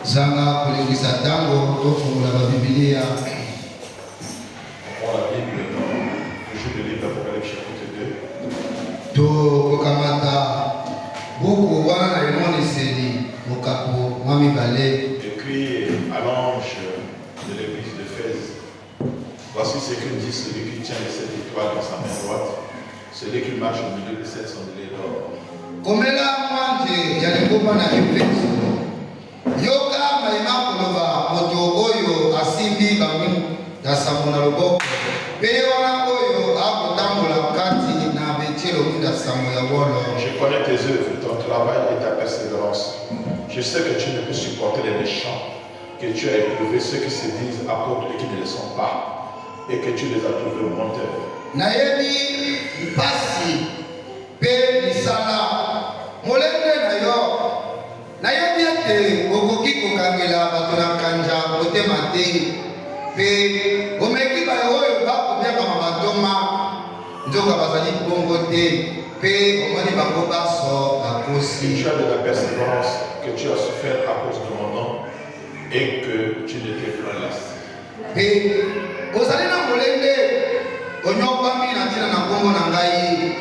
Zanga kulingisa tango tofungula ba Biblia. On prend la Bible dans le jour de livre d'Apocalypse chapitre 2. To kokamata buku wana na emoniseli mokapo mwami bale. Écrit à l'ange de l'église d'Éphèse. Voici ce que dit celui qui tient les 7 étoiles dans sa main droite, celui qui marche au milieu de 7 chandeliers d'or. Komela mwanje yalikuwa na Efeso. Yoka maima kuloba moto oyo asimbi bamu na samona loboko. Peye wana oyo akutambola kati na betelo munda samo ya wolo. Je connais tes œuvres, ton travail et ta persévérance. Je sais que tu ne peux supporter les méchants, que tu as éprouvé ceux qui se disent apôtres et qui ne le sont pas, et que tu les as trouvés menteurs. Nayebi mpasi pe misala molende na yo. Nayebi ete okoki kokangela bato na kanja motema te pe omeki bayo oyo bakomiaka batoma nzoka bazali bongo te pe omoni bango baso bakosi. Tu as de la persévérance, que tu as souffert à cause de mon nom et que tu ne t'es pas lassé. Pe ozali na molende onyokwami na ntina na nkombo na ngai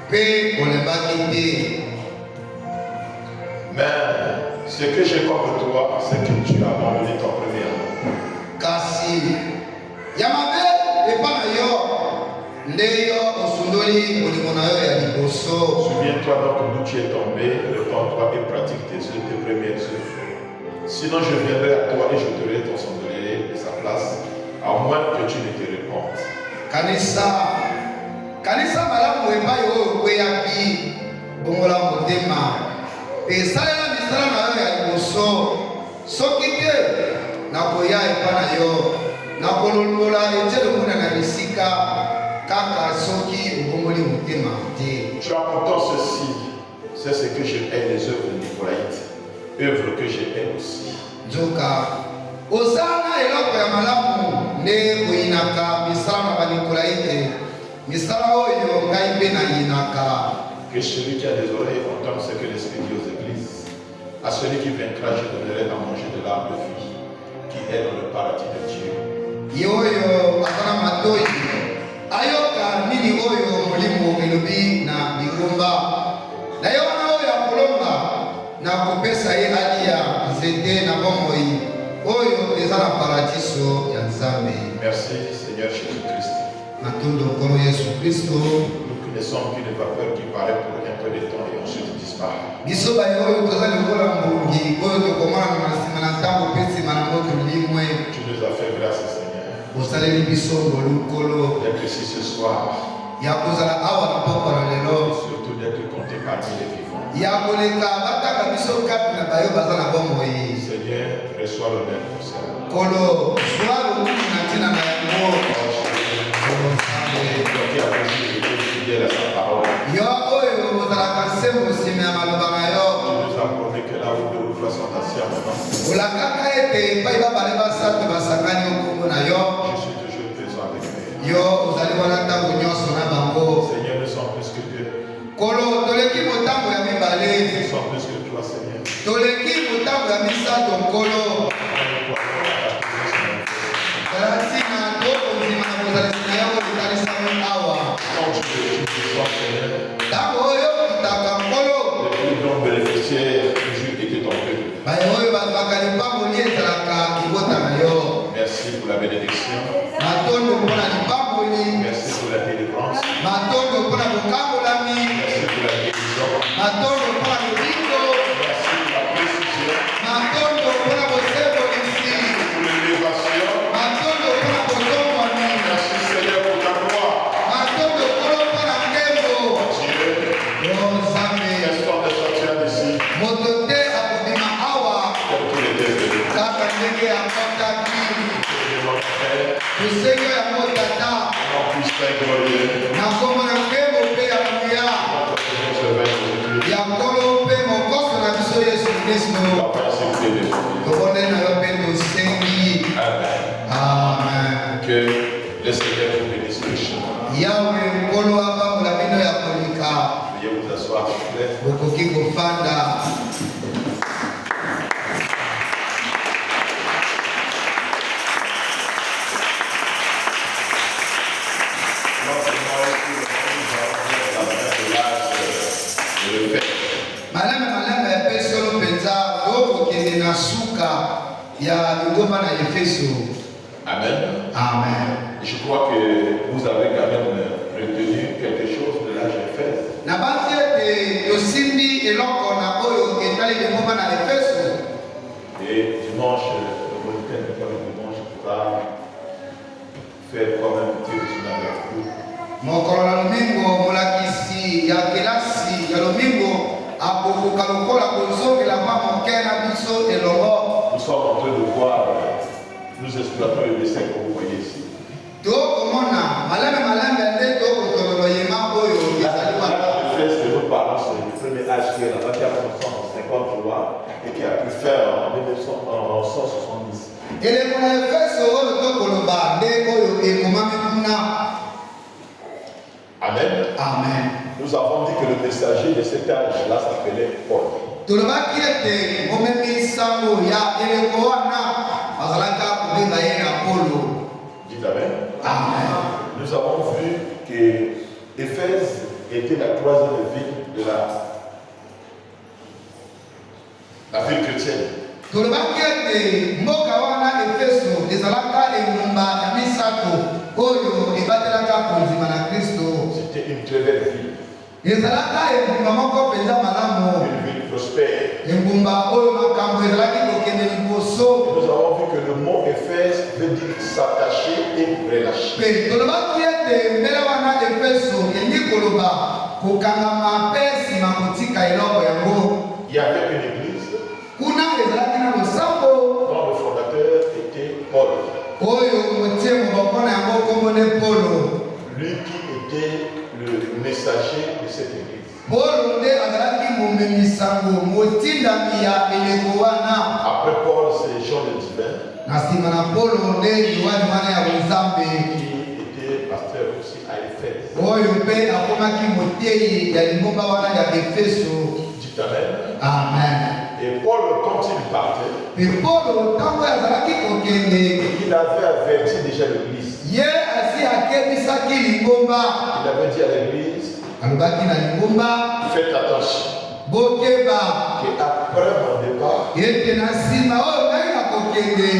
pe olembaki te. Mais ce que j'ai contre toi, c'est que tu as abandonné ton premier amour. Kasi yamabe epa na yo nde yo osundoli molimo na yo ya liboso. Souviens-toi donc d'où tu es tombé, repens-toi et pratique tes premières œuvres. Sinon je viendrai à toi et je te donnerai ton chandelier de sa place, à moins que tu ne te repentes. Kanisa malamu epai oyo okweyaki bongola motema esalela misala na yo ya liboso. Soki te nakoya epa na yo nakolongola etelo muna na bisika kaka soki obongoli motema te. Tu as pourtant ceci, c'est ce que je hais, les œuvres de Nicolaïte, œuvres que je hais aussi. Nzoka osana eloko ya malamu nde oyinaka misala na banikolaite misala oyo ngai mpe nayinaka. Que celui qui a des oreilles entende ce que l'Esprit dit aux églises. À celui qui vaincra, je donnerai à manger de l'arbre de vie, qui est dans le paradis de Dieu. Yoyo akana matoi ayoka nini oyo molimo elobi na bigomba na yo wana oyo akolonga na kopesa ye alia nzete na bomoi oyo eza na paradiso ya Nzambe. Merci Seigneur Jésus-Christ. Matondo nkolo Yesu Kristo. Nous ne sommes qu'une vapeur qui paraît pour un peu de temps et ensuite disparaît. Biso bayo oyo toza lokola mbongi oyo tokomana na nsima na ntango mpe nsima na moto limwe. Tu nous as fait grâce Seigneur. Osaleli biso ngolu nkolo D'être ici ce soir. ya kozala awa na pokwa na lelo. Surtout d'être compté parmi les vivants. Ya koleka bataka biso kati na bayo baza na bomoi. Seigneur, reçois l'honneur pour ça. Kolo zwa lokumu na ntina na yango. Qui a toujours été fidèle à sa parole. Yo oyo ozalaka nsembo nsima ya maloba na yo. Tu nous as promis que là où deux ou trois sont assis à mon nom, Olakaka ete epai babale basato basangani okombo na yo. je suis toujours présent avec eux. Yo ozali wana ntango nyonso na bango. Seigneur, nous sommes plus que deux. Kolo toleki motango ya mibale. Nous sommes plus que toi, Seigneur. Toleki motango ya misato nkolo. Talatina toko nzima na kozalisi na yango litalisami awa. Ntango oyo kitaka nkolo. Le plus grand bénéficiaire toujours était ton peuple. Baye oyo bazwaka lipamboli ezalaka libota na yo. Merci pour la bénédiction. Matondo mpona lipamboli. Merci pour la délivrance. Matondo mpona kokambolami. Merci pour la guérison. Matondo mpona lobindo. Merci pour la précision. Matondo mpona bosembolisi. Pour l'élévation. Matondo mpona kotombwami. Merci Seigneur pour ta gloire. Matondo nkolo mpona nkembo. Dieu, Yo Nzambe. restons de sortir d'ici. Moto te akobima awa Tel qu'il était venu. kaka ndenge akotaki. Et mon frère, Tosengo yango tata. mon fils très glorieux. Na kombo na nkembo mpe ya nguya. Notre Seigneur se veille aujourd'hui. Ya Maleme pesolo penza loko kende na suka ya ngoma na Efeso. Amen. Amen. Je crois que vous avez quand même retenu quelque chose de l'âge d'Éphèse. Na basi te yosimbi eloko na oyo etali ngoma na Efeso. Et dimanche, le week-end de dimanche, pourra faire quand même un petit résumé avec vous. Mokolo na lomingo molakisi ya kelasi ya lomingo akokoka lokola kozongela mwa moke na biso elongo. Nous sommes en train de voir, nous exploitons le dessin que vous voyez ici. Tokomona malame nde tokotololo yema oyo ezali wana. L'Éphèse que nous parlons, c'est le premier âge qui est là-bas, qui a commencé en 53 et qui a pu faire en 1970. Eleko na Efeso oyo tokoloba nde oyo ekomami kuna. Amen. Amen. Nous avons dit que le messager de cet âge-là s'appelait Paul. Tolobaki ete ngomemi sango ya eleko wana azalaka kobenga ye na Polo. Dites Amen. Amen. Nous avons vu que Éphèse était la troisième ville de la ville chrétienne. Tolobaki ete mboka wana Efeso ezalaka engumba ya misato oyo ebatelaka konzima na Kristo. C'était une très belle ville. Ezalaka engumba moko penza malamu. Une ville prospère. Engumba oyo makambo ezalaki kokende liboso. Nous avons vu que le mot Éphèse veut dire s'attacher et relâcher. Pe tolobaki ete mbele wana Efeso elingi koloba kokangama mpe nsima kotika eloko yango. Il y avait une église Kuna ezalaki na losambo dont le fondateur était Paul. oyo motie moboko na yango kombo ne Polo. Lui qui était le messager de cette église. Polo nde azalaki momemi sango motindami ya eleko wana. Après Paul, c'est Jean le Divin Na nsima na Polo nde yohane wana ya Nzambe qui était pasteur aussi à Éphèse. oyo mpe akomaki motei ya lingomba wana ya Efeso. Dites Amen. Amen. Et Paul, quand il partait, Pe Polo ntango azalaki kokende il avait averti déjà l'église. ye asi akebisaki lingomba. Il avait dit à l'église, Alobaki na lingomba faites attention, bokeba qu'après mon départ, ete na nsima oyo ngai na kokende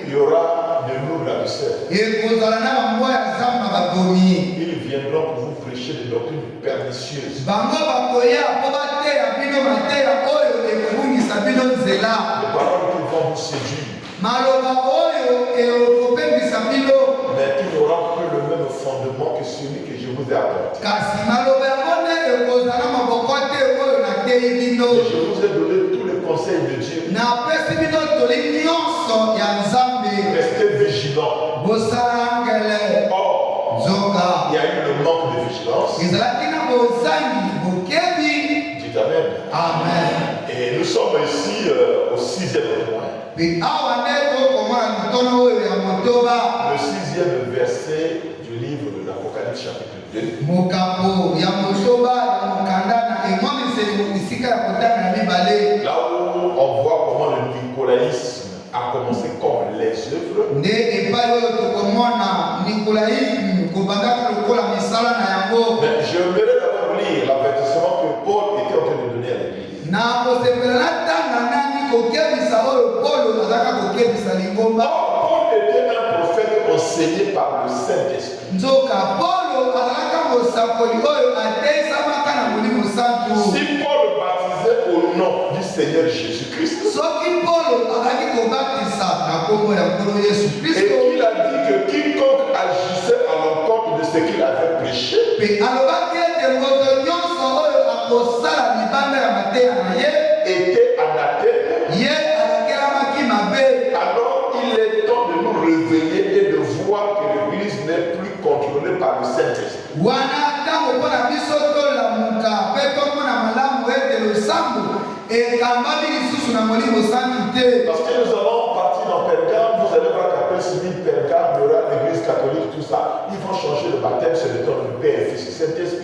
il y aura de lourds ravisseurs. ekozala na bambwa ya zamba bakomi. Ils viendront pour vous prêcher des doctrines pernicieuses. Bango bakoya mpo bateya bino mateya oyo ekobungisa bino nzela. Des paroles qui vont vous séduire, Maloba oyo ekopembisa bino. mais qui n'auront plus le même fondement que celui que je vous ai apporté. Kasi maloba yango nde ekozala maboko te oyo nateyi bino. Et je vous ai donné tous les conseils de Dieu. Napesi bino toli nyonso ya Nzambe. Restez vigilants. Bosala ngele. Or, Nzoka. il y a eu le manque de vigilance. Ezalaki na bozangi bokebi. Dites Amen. Amen. Et nous sommes ici au 6e point. Pe awa nde tokomona litono oyo ya motoba. Le 6e verset du livre de l'Apocalypse chapitre 2. Mokambo ya motoba ya mokanda na emomiseli esika ya kotanga ya mibale. Là où on voit comment le nicolaïsme a commencé comme les œuvres. Nde epai oyo tokomona nikolaisme kobandaka lokola misala na yango. Mais j'aimerais d'abord lire l'avertissement que Paul était en train de donner à l'église. Na kosepela natanga nani kokebisa oyo Polo azalaka kokebisa lingomba. Paul était un prophète enseigné par le Saint-Esprit. Nzoka Polo azalaka mosakoli oyo ateyisamaka na molimo santu. Si Paul baptisait au nom du Seigneur Jésus-Christ, Soki Polo azalaki kobatisa na kombo ya Nkolo Yesu et Kristo. qu'il a dit que quiconque agissait à l'encontre de ce qu'il avait prêché, Pe alobaki ete moto nyonso oyo akosala libanda ya mateya na ye était anathème. ye alakelamaki mabe. Alors il est temps de nous réveiller et de voir que l'Église n'est plus contrôlée par le Saint-Esprit. Wana ntango mpo na biso tolamuka mpe tomona malamu ete losambo ekambami lisusu na molimo santu te. Parce que nous allons partir dans Pergame, vous allez voir qu'après 6000 Pergame, il y aura l'Église catholique, tout ça. Ils vont changer le baptême, c'est le temps du Père, Fils, Saint-Esprit.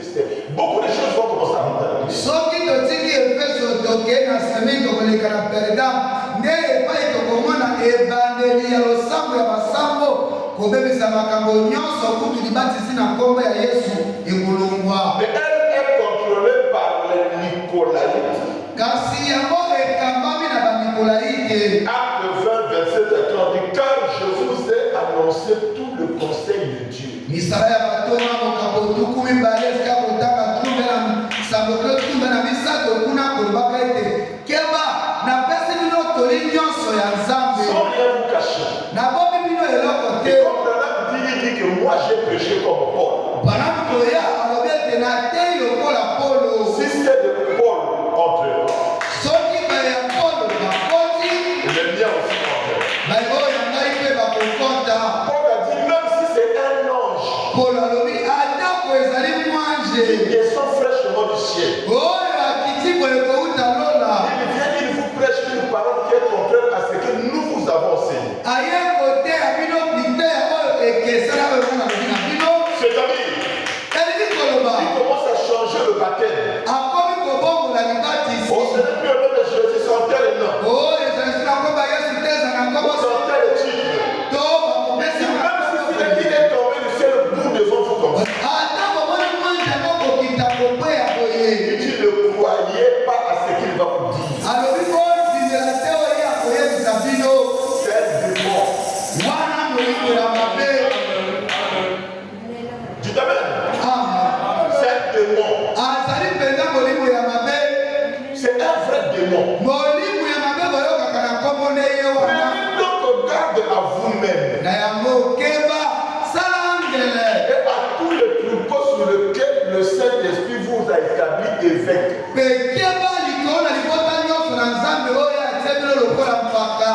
Beaucoup de choses vont commencer à rentrer dans l'Église. Soki totiki Efeso tokei na semi tokoleka na Pergame nde epai tokomona ebandeli ya losambo ya basambo kobebisa makambo nyonso kutu libatisi na nkombo ya Yesu ekolongwa. Mais elle est contrôlée par les Nicolaïtes. Kasi mibale esika kotanga tumbe na sambokelo tumbe na misato kuna kolobaka ete keba napesi bino toli nyonso ya Nzambe sans rien vous cacher. nabomi bino eloko te. Et comme Branham dit que moi j'ai péché comme Paul. Banamu koya alobi ete natei lokola Polo. Si c'est de Paul entre eux, Soki baya Polo bakoti le mien aussi entre eux. bayi oyo ngai mpe bakokota. Paul a dit même si c'est un ange Polo alobi atako ezali mwanje qui descend fraîchement du ciel, oyo akiti boye kouta lola il vient, il vous prêche une parole qui est contraire à ce que nous vous avons enseigné. aye kote ya bino bite oyo ekesala oyo mwana lobi na bino C'est-à-dire, elingi koloba il commence à changer le baptême. akomi kobongola libatisi Oh, ce n'est plus le nom de Jésus, c'est en tel nom. oyo ezalisi na nkomba Yesu te eza na nkomba C'est en tel titre. to bakopesi Même si il est tombé du ciel, nous devons vous tomber. ata bomoni mwanje yango kokita kokweya boye Il dit ne croyez pas à ce qu'il va vous dire. alobi bondimela te oyo akoyebisa bino C'est démon. wana molingo ya mabe. Tu t'amènes. Amen. C'est démon. azali mpenza molimo ya mabe. C'est un vrai démon. molimo ya mabe boyokaka na nkombo na ye wana Prenez donc garde à vous-même na yango keba sala ngele et à tous les troupeaux sur lesquels le Saint-Esprit vous a établi évêque. mpe keba likolo na libota nyonso na Nzambe oyo atie bino lokola mpaka.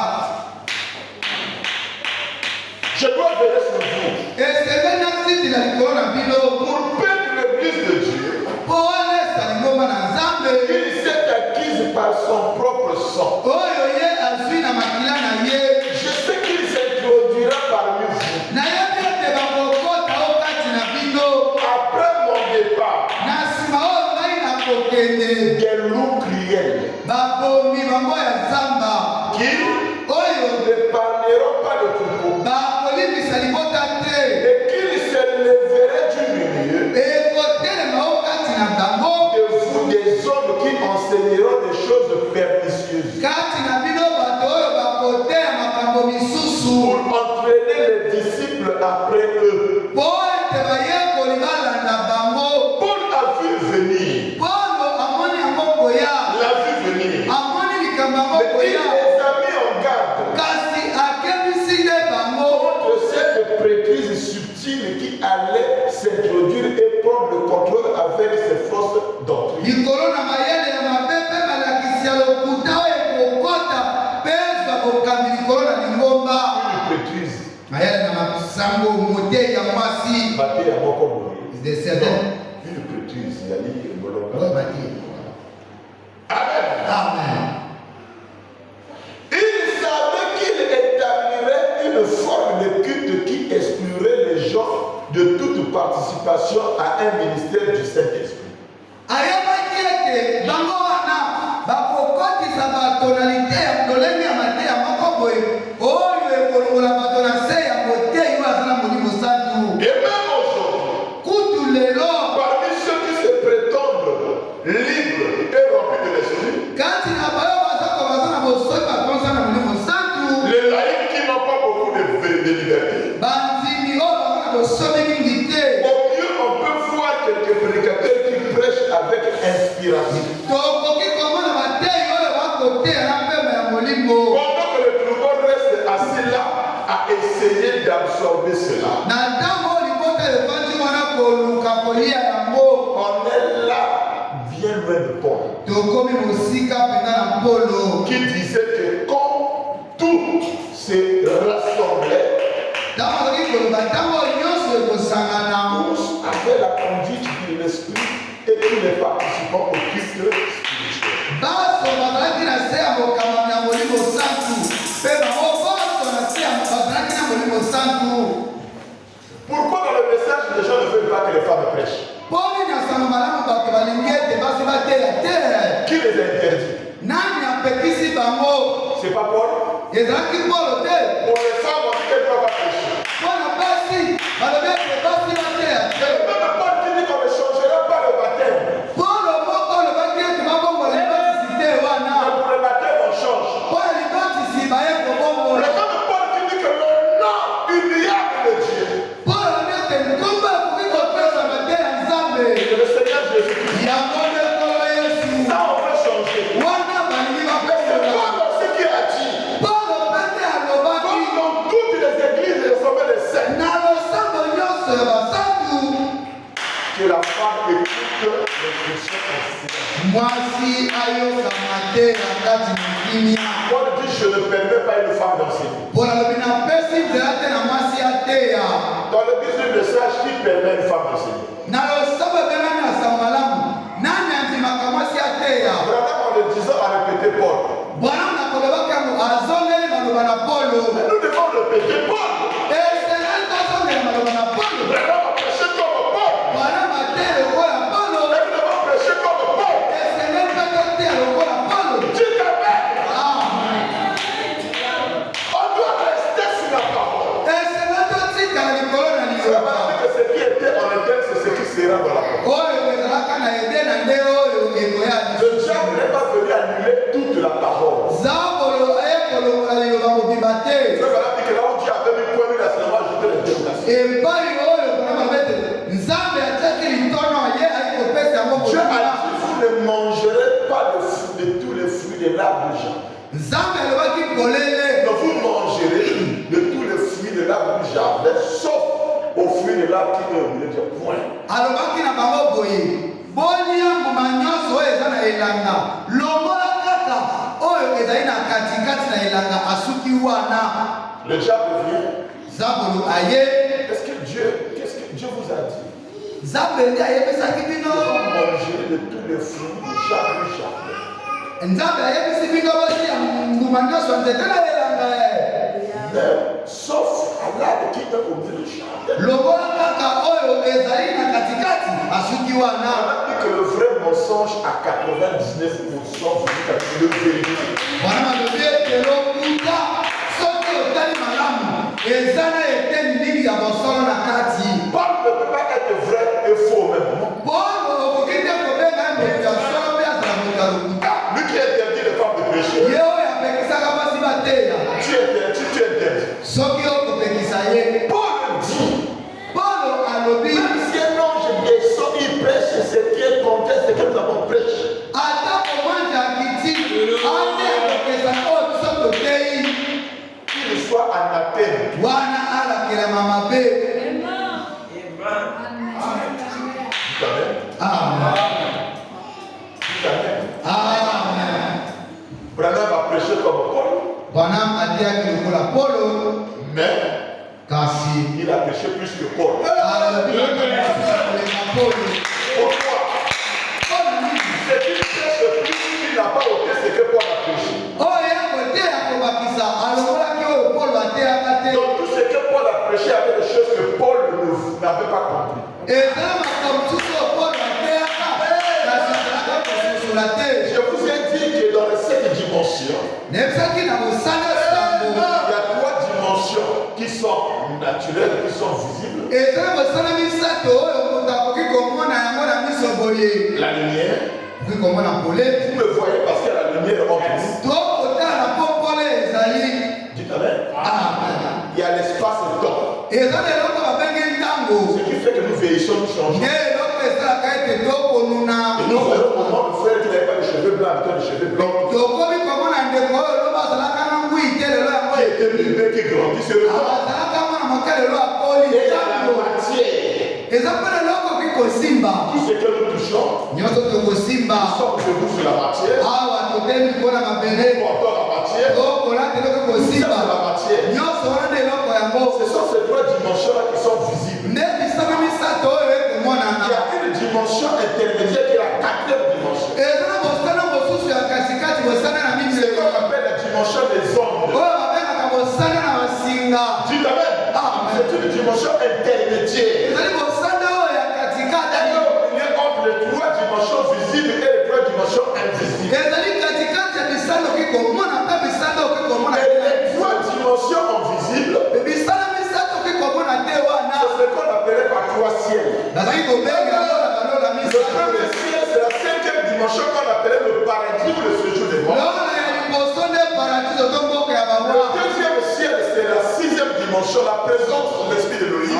Je dois veiller sur vous esebe nasitila likolo na bino pour peindre l'église de Dieu mpo olesa lingomba na Nzambe qu'il s'est acquise par son propre sang. oyo ye azwi na makila na ye. Je sais qu'il s'introduira parmi vous nayebi ete bakokota o kati na bino après mon départ. na nsima oyo ngai nakokende Des loups criels babomi bango ya zamba qui oyo n'épargneront pas le troupeau bakolimisa libota te et qu'ils se lèveraient du milieu ekotelema o kati na bango de vous des hommes qui enseigneront des choses pernicieuses kati na bino bato oyo bakoteya makambo misusu pour entraîner les disciples après eux. mpo ete bayekoli balanda bango. Paul a vu venir, Polo amoni yango koya l'a vu venir, amoni likambo yango mais il koya les a mis en garde kasi akebisi nde bango contre cette prêtrise subtile qui allait s'introduire et prendre le contrôle avec ses fausses doctrines. likolo na mayele ya mabe mpe balakisi ya lokuta oyo ekokota mpe ezwa bokambi likolo na lingomba. Une prêtrise, mayele na masango motei ya mwasi bâtie à mon corps. desede Une prêtrise, il y a dit, oyo batie. Amen. Amen. Il savait qu'il établirait une forme de culte qui exclurait les gens de toute participation à un ministère du Saint-Esprit. ayebaki ete bango wana bakokotisa bato na liteya lolenge ya mateya moko boye oyo ekolongola bato na se ya motei oyo aza na molimo santu. Et même aujourd'hui, kutu lelo parmi ceux qui se prétendent libres et remplis de l'esprit, kati na bayo bazoko baza na bosoi bakonza na molimo santu les laïcs qui n'ont pas beaucoup de liberté, bandimi oyo baza na bosomi mingi te. au mieux on peut voir quelques prédicateurs qui prêchent avec inspiration. tokoki komona matei oyo bakoteya na mpema ya molimo Pendant que le troupeau reste assis là à essayer d'absorber cela, na ntango oyo libota evandi wana koluka kolia yango on est là bien loin de Paul, tokomi mosika mpenza na mpolo qui disait que quand tout se rassemblait, ntango azoki koloba ntango oyo nyonso ekosangana tous avaient la conduite de l'esprit et tous les participants au culte spirituel. baso bazalaki na se ya bokamami ya molimo santu mpe bango baso na se ya bazalaki na molimo santu. Pourquoi dans le message les gens ne veulent pas que les femmes prêchent? mpo nini na sango malamu bato balingi ete basi bateya te. Qui les interdit? nani apekisi bango? C'est pas Paul. ezalaki polo te. Pour les femmes, on dit qu'elles ne doivent pas prêcher. mpo na basi balobi ete basi bateya te. Même Paul qui dit qu'on ne changera pas le baptême. polo moko olobaki ete babongola libatisi te wana Mais pour le baptême, on change. mpo na libatisi baye kobongola. Le même Paul qui dit que le nom uniable de Dieu polo alobi ete nkombo ekoki kopesa mateya Nzambe Seigneur Jésus-Christ. Ça, on peut changer. Mais c'est Paul aussi qui a dit. Comme dans toutes les églises et les sommets des saints. Que la femme écoute les chrétiens en silence. Paul dit je ne permets pas une femme d'enseigner. Dans le 18 message, qui permet une femme d'enseigner? Vraiment en le disant à répéter Paul. Mais nous devons répéter Paul. Vraiment on prêcher comme Paul. Et nous devons prêcher comme Paul. Dites Amen. On doit rester sur la parole. C'est pas que ce qui était en interne, c'est ce qui sera dans la parole. Le diable n'est pas venu annuler toute la parole. C'est voilà que là où Dieu avait mis point, il a seulement ajouté les dérogations. Dieu a dit, vous ne mangerez pas de tous les fruits de l'arbre du jardin. Donc vous mangerez de tous les fruits de l'arbre du jardin, sauf aux fruits de l'arbre qui ne voulait dire point. Le diable vient. Qu'est-ce que Dieu vous a dit? Vous mangerez de tous les fruits du jardin. Mais sauf à l'arbre qui est au milieu du jardin. On a dit que le vrai mensonge à 99% le vérité. Paul ne peut pas être vrai et faux même. Lui qui interdit les femmes de pécher. Tu interdis. Paul dit, même si un ange descend, il prêche ce qui est contraire, ce que nous avons prêché. Qu'il soit anathème. Amen. Branham a prêché comme Paul. Mais il a prêché plus que Paul. Pourquoi? C'est qu'il prêche plus, il n'a pas ôté ce que Paul a prêché. Donc tout ce que Paul a prêché avait des choses que Paul n'avait pas compris. Je vous ai dit que dans les 7 dimensions, il y a 3 dimensions qui sont naturelles, qui sont visibles. La lumière, vous me voyez parce qu'il y a la lumière en vous. Dites Amen. Il y a l'espace et le temps. Ce qui fait que nous vieillissons, nous changeons. Et nous voyons comment le frère qui n'avait pas de cheveux blancs avec des cheveux blancs. Qui était bébé, qui grandit sur le temps. Et il y a la matière. Tout ce que nous touchons, nous sommes debout sur la matière. Nous portons la matière. C'est la matière. Ce sont ces 3 dimensions-là qui sont visibles. Il y a une dimension intermédiaire qui est la 4e dimension. C'est ce qu'on appelle la dimension des ondes. Dites Amen. C'est une dimension intermédiaire. Entre les 3 dimensions visibles et les 3 dimensions invisibles. Et les 3 dimensions invisibles, c'est ce qu'on appelait par 3 ciels. Le premier ciel, c'est la 5e dimension qu'on appelait le paradis ou le séjour des morts. Le deuxième ciel, c'est la 6e dimension, la présence de l'esprit de l'Élohim.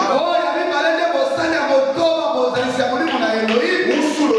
Ou sous le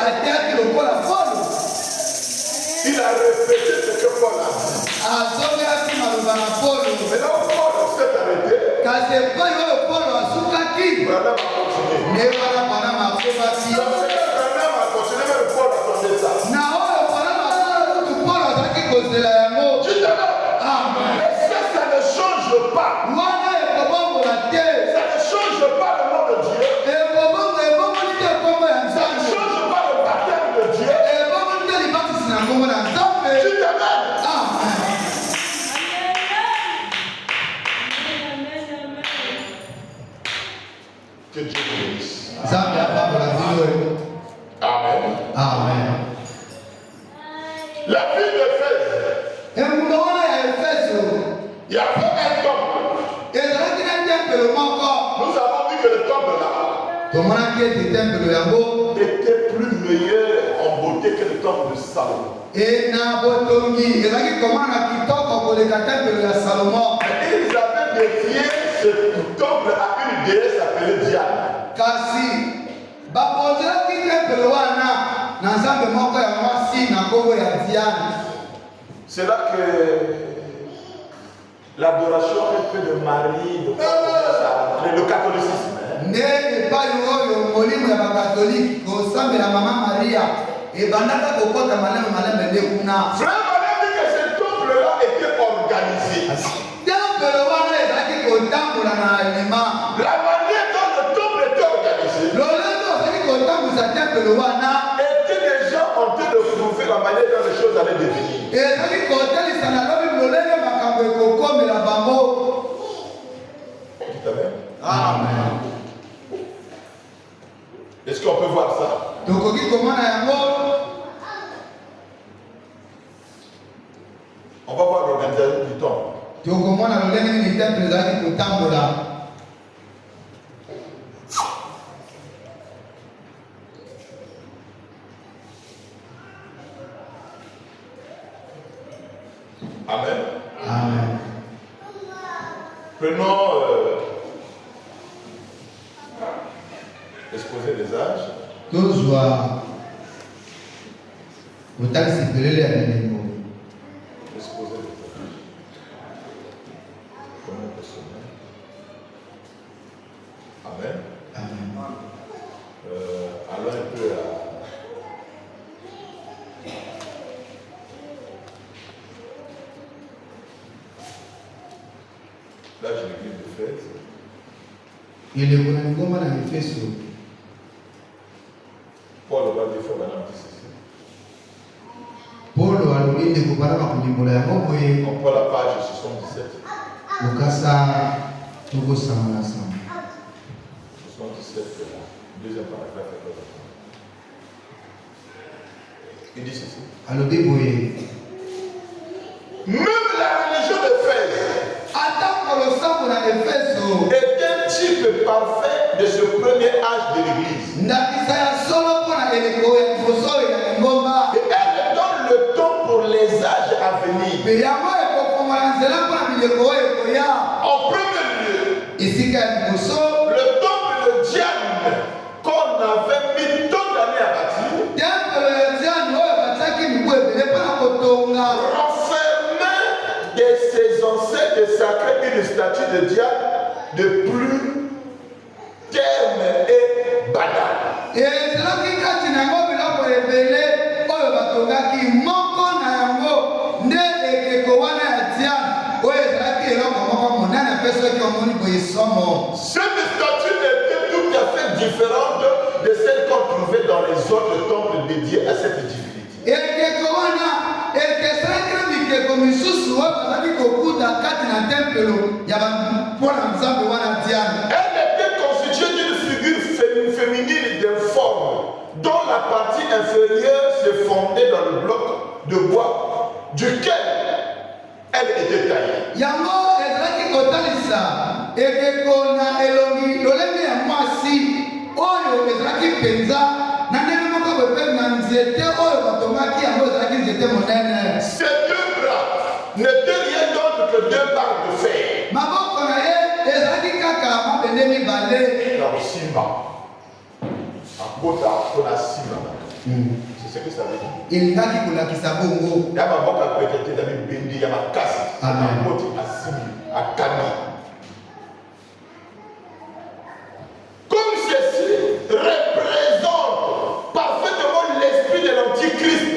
atiaki lokola Polo. Il a répété ce que Paul a dit. Azongaki maloba na Polo. Maintenant, Paul s'est arrêté. Kasi epai oyo Polo asukaki. Branham a continué. Ne wana Branham akobaki. Donc, Branham a continué, même Paul attendait ça. Na oyo Branham akutu Polo azalaki kozela yango. Amen. Ça ne change pas. Wana ekobongola te. Ça ne change pas le nom de Dieu. Ebongoli te kombo ya Ça ne Nzambe. change pas le baptême de Dieu. Ebongoli te libatisi na kombo na Nzambe. Tu t'amènes. Amen. Que Dieu te bénisse. Nzambe apambola bino oyo. Amen. Amen. La ville d'Éphèse, Engumba wana ya Efeso il y avait un temple. ezalaki na tempelo moko. Nous avons vu que le temple là Tomonaki ete tempelo yango était plus meilleur en beauté que le temple de Salomon. na botongi ezalaki komona na kitoko koleka tempelo ya Salomo. Et ils avaient dédié ce temple à une déesse appelée Diane. Kasi babonzelaki tempelo wana na nzambe moko ya mwasi na kombo ya Diane. C'est là que l'adoration un peu de Marie, le catholicisme. Nde epai oyo molimo ya bakatolike kosambela mama Maria ebandaka kokota maleme nde kuna. Frère, on a dit que ce temple-là était organisé. Tempelo wana ezalaki kotambola na elema. La manière dont le temple était organisé Lolendo ozalaki kotambwisa tempelo wana était déjà en train de prouver la manière dont les choses allaient devenir. ezalaki kotalisa na lobi lolenge makambo ekokomela bango. Amen. Amen. Est-ce qu'on peut voir ça? Tokoki komona yango. On va voir l'organisation du temple. Tokomona lolenge nini tempelo ezalaki kotambola. Amen. Amen. Prenons l'exposé des âges. Tozwa kotalisa pelele ya milengo. L'exposé des âges. Comment on peut se mettre? Amen. Amen. Allons un peu à... Là, j'ai l'église d'Éphèse. Eleko na ngoma na Efeso. Paul va dire, faut maintenant dire ceci. Polo alobi ndeko bana makulimbola yango boye On prend la page 77. kokasa tokosanga na sanga. 77, deuxième paragraphe. Il dit ceci. Alobi boye Même la religion d'Éphèse ata kolosambo na Efeso est un type parfait de ce premier âge de l'Église. ndakisa ya solo mpona eleko ya liboso oyo ya ngomba. Et elle donne le temps pour les âges à venir. Me yango ekofongola nzela mpona bileko oyo ekoya. En premier lieu, Esika ya liboso le temple de Diane qu'on avait mis tant d'années à bâtir tempelo ya Diane oyo batiaki mibu ebele mpona kotonga. renfermait de ses ancêtres sacrés une statue de Diane de plus terme et banal. Ezalaki kati na yango biloko ebele oyo batongaki moko na yango nde ekeko wana ya Diane oyo ezalaki eloko moko monene apesaki omoni boye somo. Cette statue était tout à fait différente de celle qu'on trouvait dans les autres temples dédiés à cette divinité. Ekeko wana ekesalaki na mikeko misusu oyo bazalaki kokuta kati na tempelo ya mpona nzambe wana Diane. Elle était constituée d'une figure féminine d'informe, dont la partie inférieure se fondait dans le bloc de bois duquel elle était taillée. Yango ezalaki kotalisa ekeko na elongi lolenge ya mwasi oyo ezalaki mpenza na ndenge moko boye mpe na nzete oyo batongaki yango ezalaki nzete monene. Ces deux bras n'étaient rien d'autre que deux barres de fer. Maboko na ye ezalaki kaka mabende mibale. Na Simba. Akota akona Simba. C'est ce que ça veut dire. elingaki kolakisa bongo. Il y a ma voix qui a pété dans le bendi, il y a ma casse, Amen. ma côte à Simi, à Kami. Comme ceci représente parfaitement l'esprit de l'Antichrist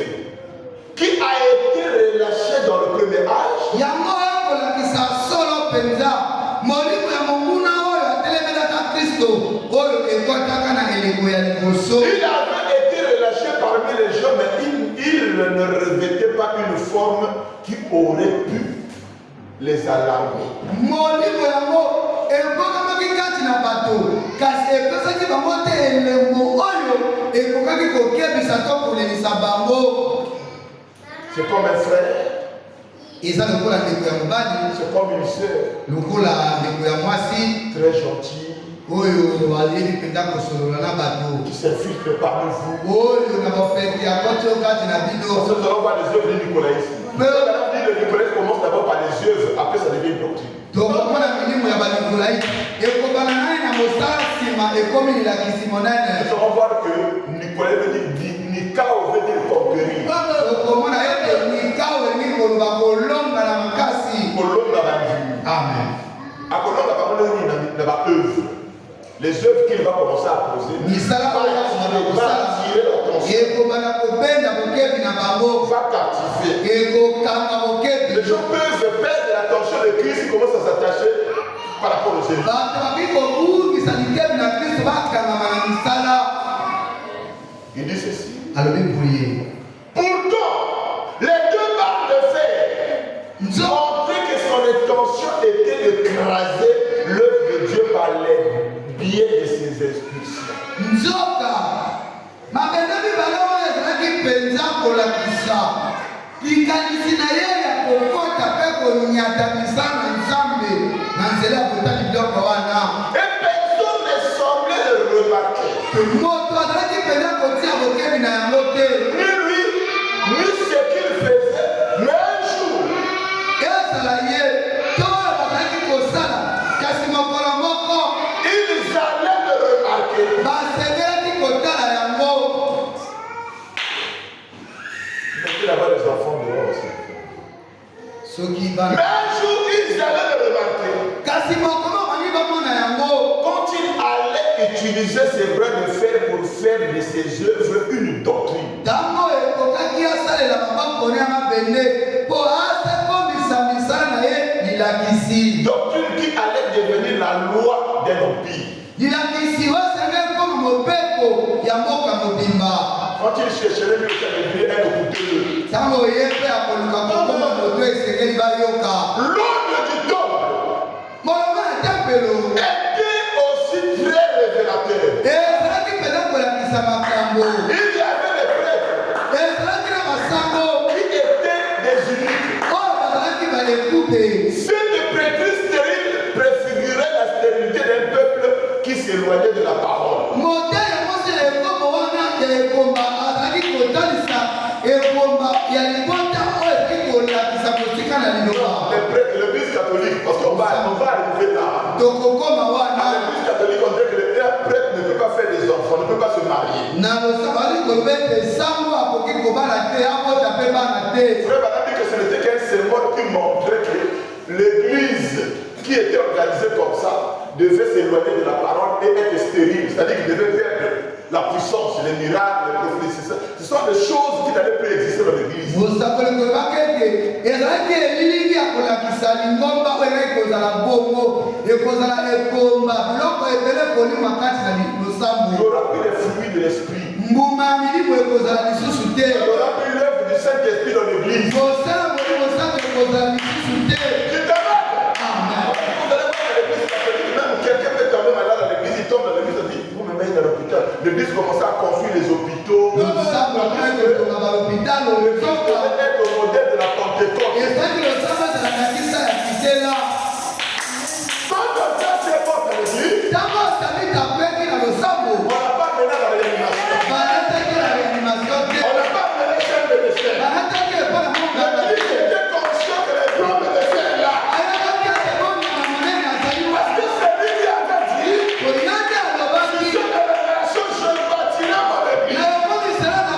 qui a été relâché dans le premier âge. Yango kolakisa solo penza. Molimo ya monguna oyo atelemelaka Kristo oyo ekotaka na eleko ya liboso. Il avait été relâché parmi les gens, mais il ne revêtait pas une forme qui aurait pu les alarmer. Molimo yango ekokamaki kati na bato kasi epesaki bango te elembo oyo ekokaki kokebisa to kolelisa bango. C'est comme un frère, eza lokola ndeko ya mobali, c'est comme une sœur, lokola ndeko ya mwasi très gentille, oyo aliyebi mpenza kosolola na bato qui s'infiltre parmi vous. oyo na bafeti ya koti oyo kati na Parce que bino. nous allons voir les œuvres de Nicolas ici. Le Nicolas commence d'abord par les œuvres, après ça devient une doctrine. tokomona milimo ya banikolai ekobana nani na mosala nsima ekomi lilakisi monene. Nous allons voir que Nicolas veut dire Nikao veut dire conquérir. tokomona ete nikao elingi koloba kolonga na makasi. Kolonga bandi. Amen. À kolonga bandi na ba œuvre. Les œuvres qu'il va commencer à poser. misala oyo Va attirer l'attention. ekobana kobenda bokebi na bango, Va captiver. ekokanga bokebi. Les gens peuvent perdre l'attention de Christ, ils commencent à s'attacher par rapport aux œuvres. bato baki kobungisa likebi na Kristo bakangama na misala. Il dit ceci. alobi boye Pourtant, les deux barres de fer montraient que son intention était de craser l'œuvre de Dieu par les biais de ses expulsions. nzoka mabende mibale oyo ezalaki mpenza kolakisa likanisi na ye ya kokota mpe konyatamisa na nzambe na nzela ya kotali biloko wana. Et personne ne semblait le remarquer. moto azalaki mpenza kotia bokebi na yango te, Ni lui, ni ce qu'il faisait. Mais un jour, ezala ye to oyo bazalaki kosala, kasi mokolo moko ils allaient le remarquer. basengelaki kotala yango. Mettez là-bas les enfants dehors aussi. soki Mais bana un jour, ils allaient le remarquer. kasi mokolo bangi bamona yango. Quand il allait utiliser ses bras de fer pour faire de ses œuvres une doctrine. ntango ekokaki asalela maboko ne ya mabende mpo asekomisa misala na ye lilakisi. Doctrine qui allait devenir la loi d'un empire. lilakisi oyo esengeli koma mobeko ya mboka mobimba. Quand il chercherait mieux à devenir un couteau. ntango ye mpe akoluka kokoma moto esengeli bayoka. L'ordre du temple molongo na tempelo était aussi très révélateur. ezalaki mpena kolakisa makambo, Il y avait des prêtres ezalaki na masango qui étaient des uniques. oyo bazalaki balekube. Cette prêtrise stérile préfigurait la stérilité d'un peuple qui s'éloignait de la parole. moto yango sila ekomo wana ya ekomba azalaki kotalisa ekomba ya libota oyo ezalaki kolakisa kotika na liloba. Les prêtres, l'église catholique, parce qu'on va arriver là. tokokoma À wana l'église catholique, on dirait que le prêtre ne peut pas faire des enfants, ne peut pas se marier. na losaka bali koloba ete sango akoki kobala te akota mpe bana te. Frère Bana dit que ce n'était qu'un symbole qui montrait que l'église qui était organisée comme ça devait s'éloigner de la parole et être stérile. C'est-à-dire qu'il devait perdre la puissance, les miracles, les prophéties. Ce sont des choses qui n'allaient plus exister dans l'église. mosakoli kolobaka ete ezalaki elilingi ya kolakisa lingomba oyo ezalaki kozala bongo, ekozala ekomba biloko ebele kolima kati na Il losambo. y aura plus les fruits de l'esprit. mbuma ya milimo ekozala lisusu te. Il y aura plus l'œuvre du Saint-Esprit dans l'église. mosala molimo santo ekozala lisusu te. Je t'amène. Amen. Vous allez voir à l'église catholique, même quelqu'un peut tomber malade à l'église, il tombe dans l'église, il dit, vous me mettez dans l'hôpital. L'église commence à confier les hôpitaux. losambo akona kotonga balopitalo L'église lokoka devait être au modèle de la Pentecôte. ezalaki losambo ezalaka kisa ya kitela. Quand on fait ces portes à l'église, ntango osamita apeki na losambo on n'a pas mené dans l'élimination. banataki na réanimation te, On n'a pas mené chez le médecin. banataki epa na monganga te. L'église était conscient que les grands médecins là. ayakaki ete bonyama monene azali Parce que wana. c'est lui qui a dit, kolinga te si alobaki je ne révélation, je bâtirai mon église. na ekomisela na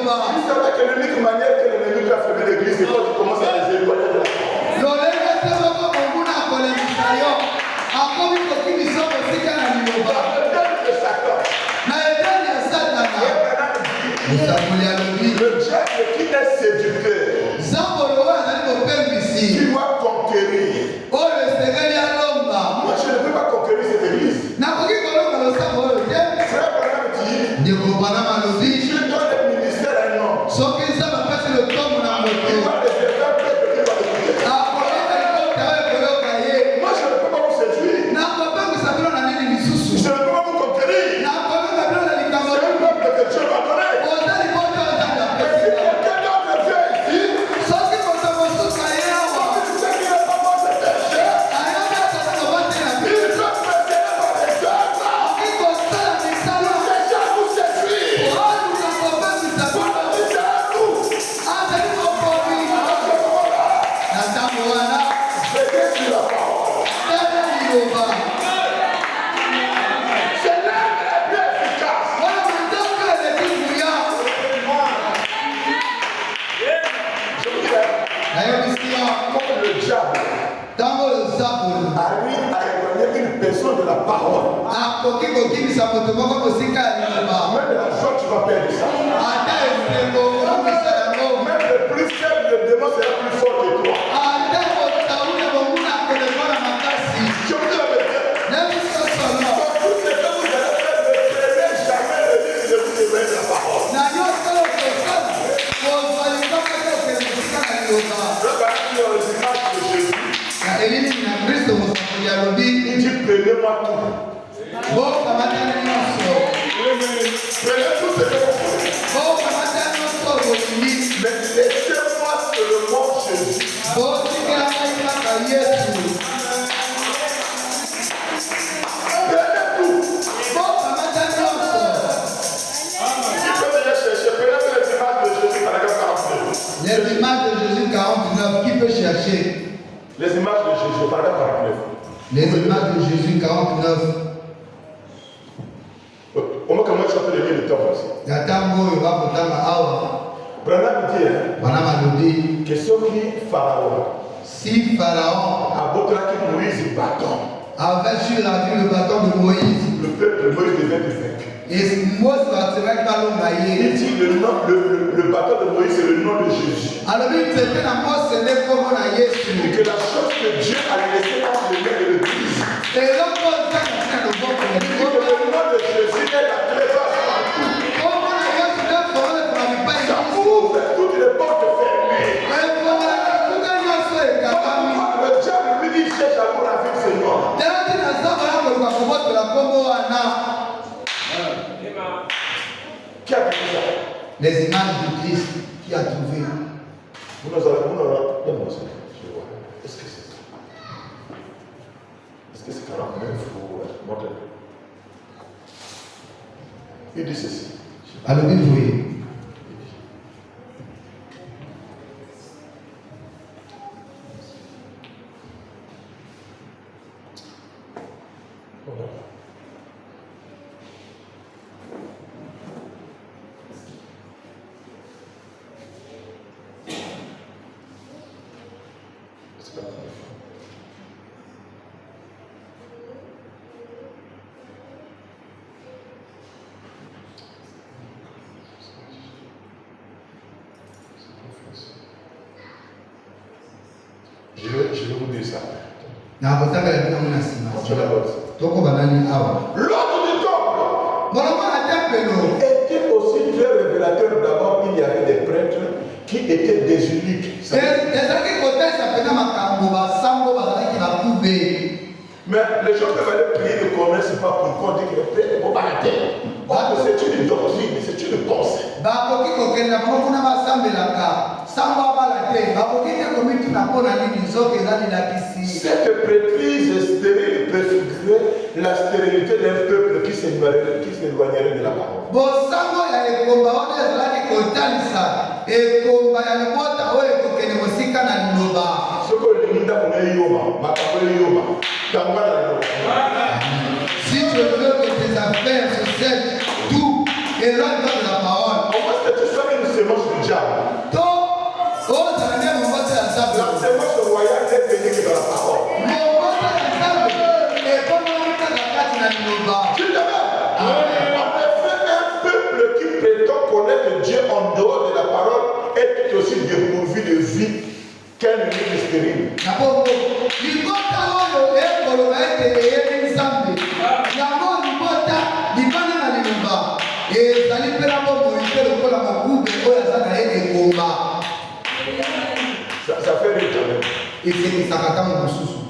Tu savais que l'unique manière que l'ennemi peut affaiblir l'église, c'est quand tu commences à les éloigner de la parole. Le diable qui est séducteur, tu dois conquérir. Moi, je ne peux pas conquérir cette église. Frère Branham dit, si je donne le ministère à un homme, il va les faire peuple qui va l'écouter. Moi, je ne peux pas vous séduire. Je ne peux pas vous conquérir. C'est un peuple que Dieu m'a donné. Mais si quelqu'un d'autre vient ici, il sait qu'il n'est pas bon de péché. Il peut précéder par les œuvres. Nous déjà vous séduire. Veillez sur la parole. C'est l'âme la plus efficace. Je vous dis, comme le diable arrive à éloigner une personne de la parole, même la joie, tu vas perdre ça. Même le plus faible, le démon sera plus fort que toi. Je vous dis la vérité. Dans tout ce que vous allez faire, ne prenez jamais le risque de vous éloigner de la parole. Le baptême dans les images de Jésus, il dit prenez-moi tout. Prenez tout ce que vous voulez. Mais laissez-moi seulement Jésus. Prenez tout. Si vous allez chercher, prenez les images de Jésus, paragraphe 49. Les images de Jésus 49, qui peut chercher? Les images de Jésus, paragraphe 49. Les images de Jésus 49. On va commencer à faire le livre de temps aussi. Branham dit que ceux qui Pharaon, si Pharaon a beau traquer Moïse bâton, avait su la vie le bâton de Moïse, le peuple Moïse devait être vaincu. et Moïse va se mettre à Il dit le bâton de Moïse c'est le nom de Jésus. alors il c'était la mort, c'est le comment na Jésus. Et que la chose que Dieu a laissé entre les mains de l'Église. Et l'homme va faire le bon pour Il dit que le nom de Jésus est la clé basse partout. comment na Jésus doit faire pour la paix. Ça ouvre toutes les portes fermées. Le diable lui dit cherche à vous ravir ce nom. Qui a trouvé ça? Les images du Christ qui a trouvé. Vous nous avez. Donne-moi ça. Je vois. Est-ce que c'est ça? Est-ce que c'est 49 ou montrez-le. Il dit ceci. Alors, il dit. Je vais vous dire ça. L'autre du temple était aussi très révélateur. D'abord, il y avait des prêtres qui étaient désuniques. Mais les gens peuvent aller prier de commerce, c'est pas pour qu'on dise que le prêtre est bon par la terre. C'est une doctrine, c'est une pensée. Cette prêtrise stérile préfigurait la stérilité d'un peuple qui s'éloignerait de la parole. Si tu veux que tes affaires se cèdent tout, éloigne-toi de la parole. Comment est-ce que tu serais une sémence du diable. La sémence royale est bénie que dans la parole. Tu en effet, un peuple qui prétend connaître Dieu en dehors de la parole est tout aussi dépourvu de vie qu'un unique stérile. Ça fait du temps.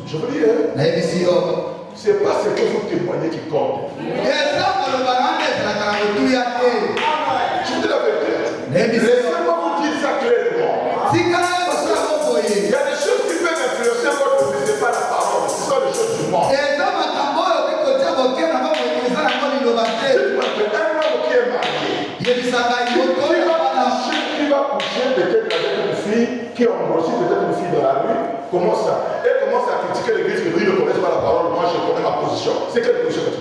Je vous dis, c'est pas ce que vous témoignez qui compte. Je dis la vérité. Laissez-moi vous dire ça clairement. Il y a des choses qui peuvent influencer votre vie, ce n'est pas la parole, ce sont les choses du monde. Dites-moi qu'un homme qui est marié, qui va coucher peut-être avec une fille, qui a embauché peut-être une fille dans la rue, commence à critiquer l'église, que lui ne connaît pas la parole, moi je connais ma position. C'est quelle position que tu as?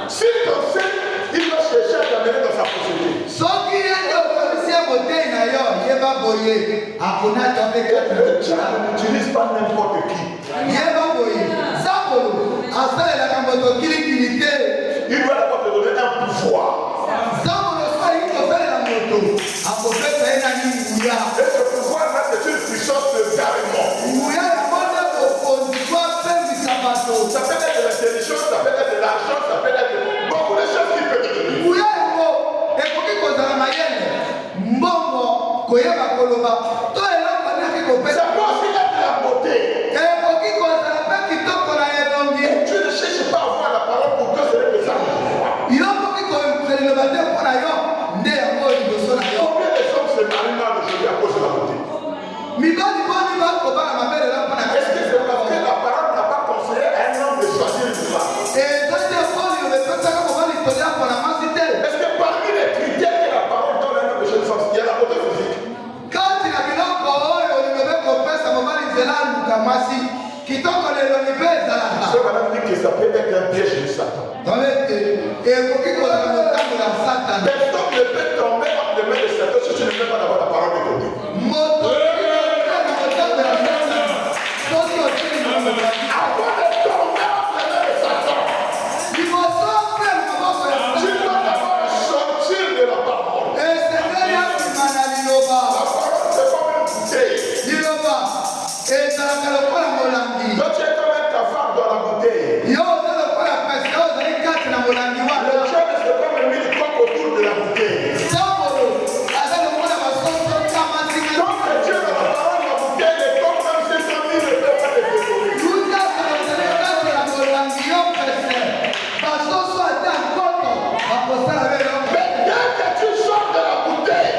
Si ton fils, il va chercher à t'amener dans sa procédure. Le diable n'utilise pas n'importe qui. Il doit d'abord te donner un pouvoir. Et ce pouvoir-là, c'est une puissance de carrément. Ça peut être de l'intelligence, ça peut être de l'argent, ça peut être beaucoup de choses qui peuvent te donner. Ça peut aussi être la beauté. Tu ne cherches pas à voir la parole pour que ce soit le sang. Combien de gens se marient mal aujourd'hui à cause de la beauté? Est-ce que c'est parce que la parole n'a pas conseillé à un homme de choisir une femme? Est-ce que parmi les critères que la parole donne à un homme de choisir une femme, il y a la beauté physique? Ce madame dit que ça peut être un piège de Satan. Personne ne peut tomber entre les mains de Satan si tu ne mets pas d'abord la parole de côté. Avant de tomber entre les mains de Satan, tu dois d'abord sortir de la parole. La parole c'est comme une bouteille. Toi tu es comme un cafard dans la bouteille. Le diable c'est comme un mini-coque autour de la bouteille. Quand le Dieu dans la parole, la bouteille est comme même si son lit ne peut pas te découvrir. Mais dès que tu sors de la bouteille,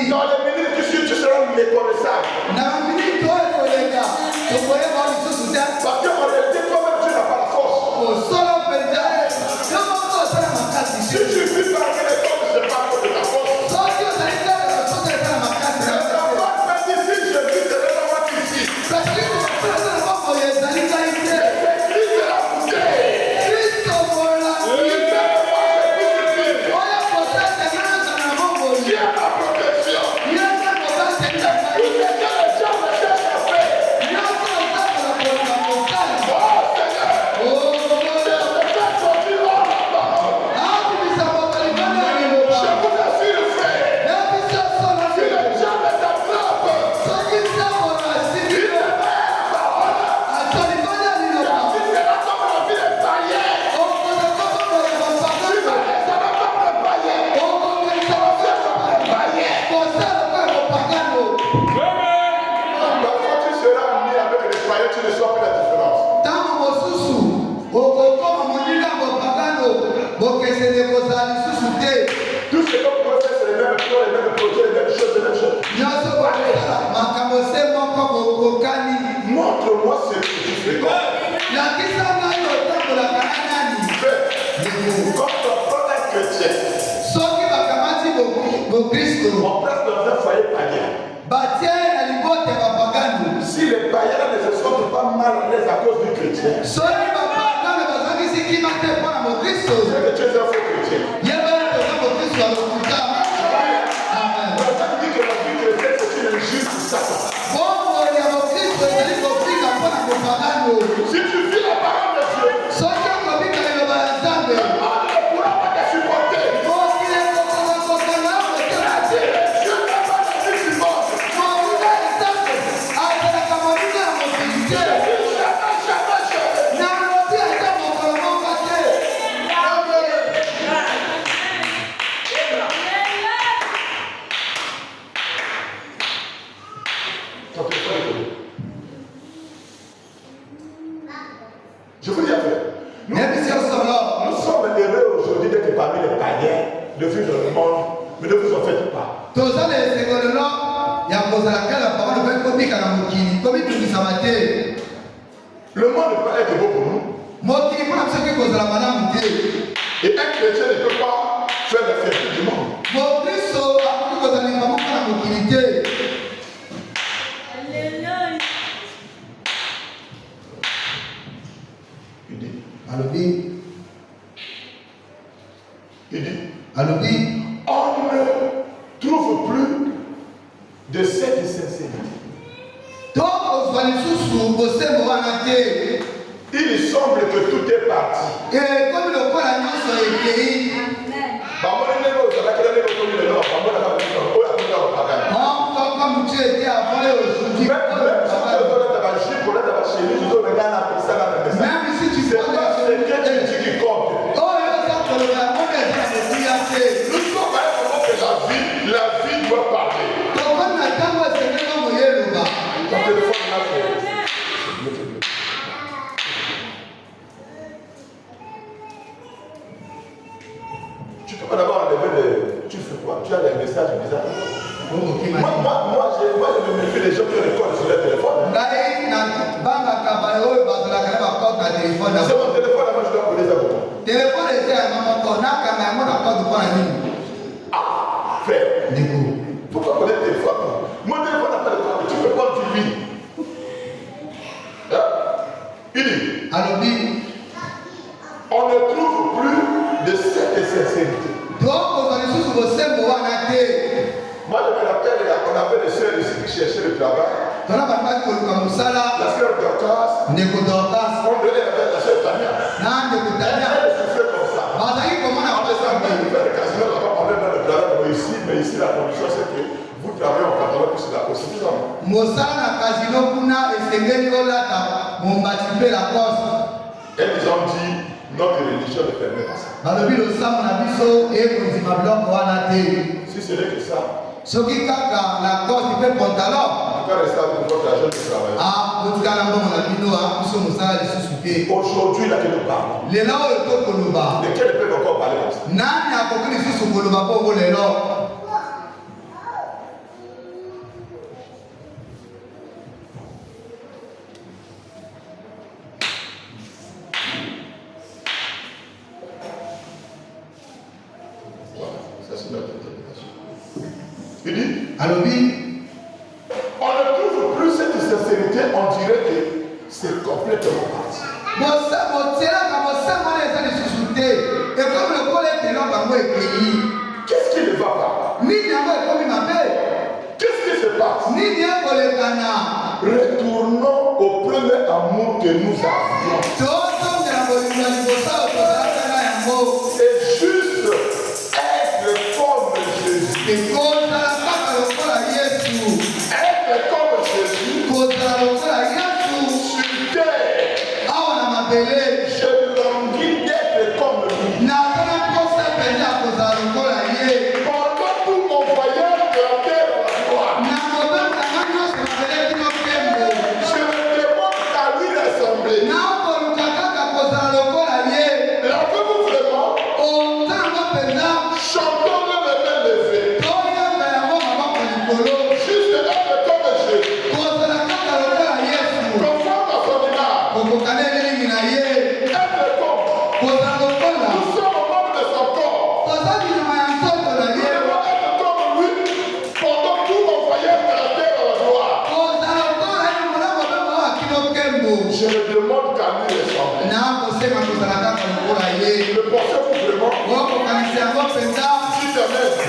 dans les minutes qui suivent, tu seras méconnaissable. Parce qu'on le dit toi-même, tu n'as pas la force. Si tu vis par les corps, ce n'est pas pour de la force. La parole m'a dit si je vis de l'homme ici. L'église de la bouteille. Qui a la protection? Tout ce que les gens me cherchent à faire. Tu ne sois plus la différence. Tout ce qu'on peut faire, c'est les mêmes plans, les mêmes projets, les mêmes choses, les mêmes choses. Montre-moi ce que tu fais. Quand on prend un chrétien, bokristo on place dans un foyer païen. batie na libota ya bapagano. Si les païens ne se sentent pas mal à l'aise à cause du chrétien, soki bapagano bazangisi kima te mpo na bokristo c'est que tu es un faux chrétien. yeba toza bokristo ya lokuta. On t'a dit que la vie chrétienne c'est une injure pour Satan. bongo ya bokristo ezali kofika mpo na bopagano. Si tu vis la parole de Dieu, soki okobika liloba ya nzambe le monde ne pourra pas te supporter. mokili ekokokokokana motema te. Dieu n'a pas de vie du monde. mokuta nzambe azalaka moninga ya mokili te. Jamais. na lobi ata mokolo moko te. Ton téléphone est donné. Je vous dis un peu. nebisi osolo Nous sommes heureux aujourd'hui d'être parmi les païens, de vivre dans le monde, mais ne vous en faites pas. toza na esengo lelo ya kozala kala parole mpe kobika na mokili komitungisama te. Le monde ne peut pas être beau pour nous. mokili mpona biso ki kozala malamu te. Et un chrétien ne peut pas faire la fierté du monde. mokristo akoki kozala likambo mpona mokili te. Il dit, alobi alobi, on ne trouve plus de cette sincérité. to kozwa lisusu bosembo wana te. Il semble que tout est parti. ekomi lokola nyonso ekei kaka motu ete avant aujourd'hui. même si tu fais oyo eza koloba yango mpe eza na mokuya te. La vie doit parler. tokomi na ntango esengeli omo yeloba. Ton téléphone là, c'est. Tu peux pas d'abord enlever les. Tu fais quoi? Tu as des messages bizarres. Moi, je me méfie des gens qui recordent sur leur téléphone. ngai na bangaka baye oyo bazolaka na bakote na telefone na C'est mon téléphone, moi je dois appeler ça pour moi. telefone eza yango moko nakanga yango na kote mpo na nini. Ah, frère. ndeko Pourquoi connaître le téléphone? Mon téléphone n'a pas de code. Tu peux prendre du lit. Hein? Il dit, alobi on ne trouve plus de cette sincérité. tokozwa lisusu bosembo wana te. Moi, je me rappelle, on avait des sœurs ici qui cherchaient le travail. tona bato baki koluka mosala. La sœur Dorcas, ndeko dorkas on devait avec la sœur Tania. na ndeko tania Elle souffrait comme ça. bazalaki komona On les a mis faire le casino là-bas, on est dans le travail ici, mais ici la condition c'est que vous travaillez en pantalon plus la cause suffisante. mosala na kasino kuna esengeli olata mombati mpe lacoste. Elles nous ont dit, notre religion ne permet pas ça. balobi losambo na biso ekozima biloko wana te. Si ce n'est que ça, soki kaka lacoste mpe pantalon tu vas rester avec votre agent de travail. kotikala mbongo na bino biso mosala lisusu te. Aujourd'hui, là que nous parlons, lelo oyo tokoloba lesquels peuvent encore parler comme ça? nani akoki lisusu koloba bongo lelo. Voilà, ça c'est notre interprétation. Il dit, alobi on ne trouve plus cette sincérité, on dirait que c'est complètement parti. botielaka bosembo wana eza lisusu te. ekomi lokola ete eloko yango ekei. Qu'est-ce qui ne va pas? nini yango ekomi mabe. Qu'est-ce qui se passe? nini ekolekana. Retournons au premier amour que nous avions. tozongela bolingo ya liboso oyo tozalaka na yango. C'est juste être comme Jésus. ekozala kaka lokola yesu. Être comme Jésus kozala lokola yesu sur terre. awa na mabele. Je languis d'être comme lui. nazana mposa mpenza ya kozala lokola ye. Pendant tout mon voyage de la terre à la gloire, na mobembo na ngai nyonso mabele kino pembo. je me demande à lui ressembler. nakoluka kaka kozala lokola ye. L'avez-vous vraiment? otango mpenza Chantons le même levé. toyamba yango maboko likolo. Juste être comme Jésus. kozala kaka lokola yesu. Conforme à son image. kokokana elingi na ye. Être comme. kozala lokola Nous sommes membres de son corps. toza binyama ya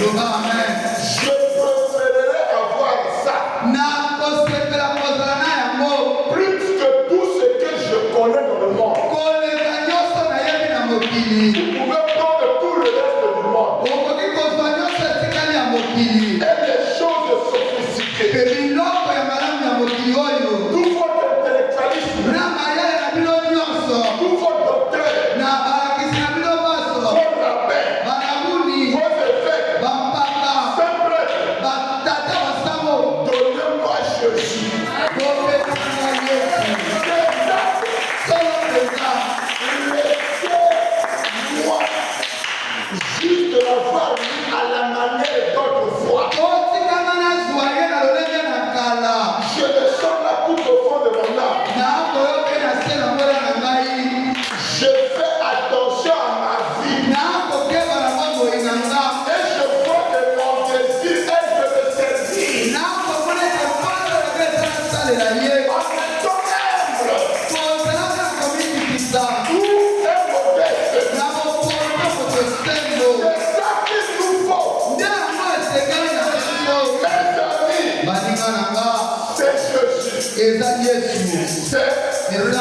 Loba amen. Je préférerais avoir ça Na kosepela kozala na yango. plus que tout ce que je connais dans le monde. Koleka nyonso nayebi na mokili. Vous pouvez prendre tout le reste du monde Okoki kozwa nyonso etikali ya mokili. et des choses sophistiquées. Pe biloko ya malamu ya mokili oyo. Tout votre intellectualisme, Na mayele na bino nyonso. tout votre docteur, Na balakisi na bino baso. vos rabbins, Banabuni. vos évêques, Bampaka. saints prêtres, Batata basango. donnez-moi Jésus. Kopesa na Yesu. Solo pesa. Laissez-moi juste l'avoir mis à la manière d'autrefois. Otikanga nazwa ye na lolenge na kala. Je descends la coupe au fond de mon âme. Na koyoke na se na mola na ngai. Je fais attention à ma vie. Na kokeba na bomoi na nga. Et je vois que mon désir est de me servir. Na komona ke mpona lokesa na salela ye. En étant humble Kozalaka komikisa. ou et modeste. Na mokoto kotosembo. C'est ça qu'il nous faut. Nde yango esengeli na biso. Mes amis, Baninga na nga. c'est Jésus. Eza Yesu. C'est le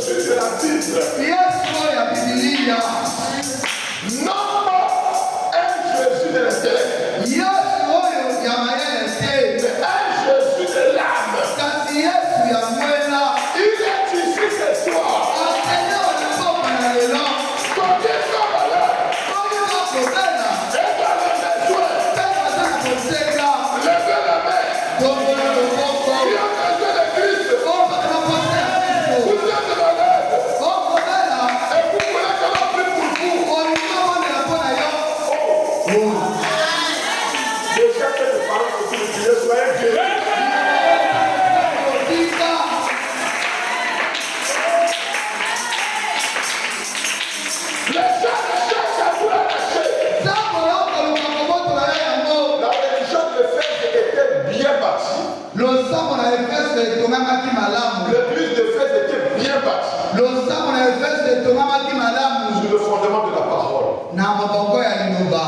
Jésus de la Bible. Yesu oyo ya Bibilia. Non pas un Jésus de l'intellect, Yesu oyo ya mayele te. mais un Jésus de l'âme. Kasi Yesu ya mwela. Il est ici ce soir. Asenyewa na mboka na lelo. Combien de malades Oyo bakobela. et dans le besoin, Mpe baza na koseka. levez la main. Tombola loboko. Qui ont besoin de Christ, Oyo baza na posa ya Kristo. vous êtes malade. Okobela. Et vous voulez que l'on prie pour vous. Olingo mondela mpo na yo. Déjà que les parents se sont tués, soyez guéris. Otika. Les gens cherchent à vous arracher. Nzambo yokoluka kobotola yo yango. La religion de Fès était bien bâtie. Losambo na Efeso etongamaki malamu. L'église de Fès était bien bâtie. Losambo na Efeso etongamaki malamu. Sur le fondement de la parole. Na maboko ya liloba.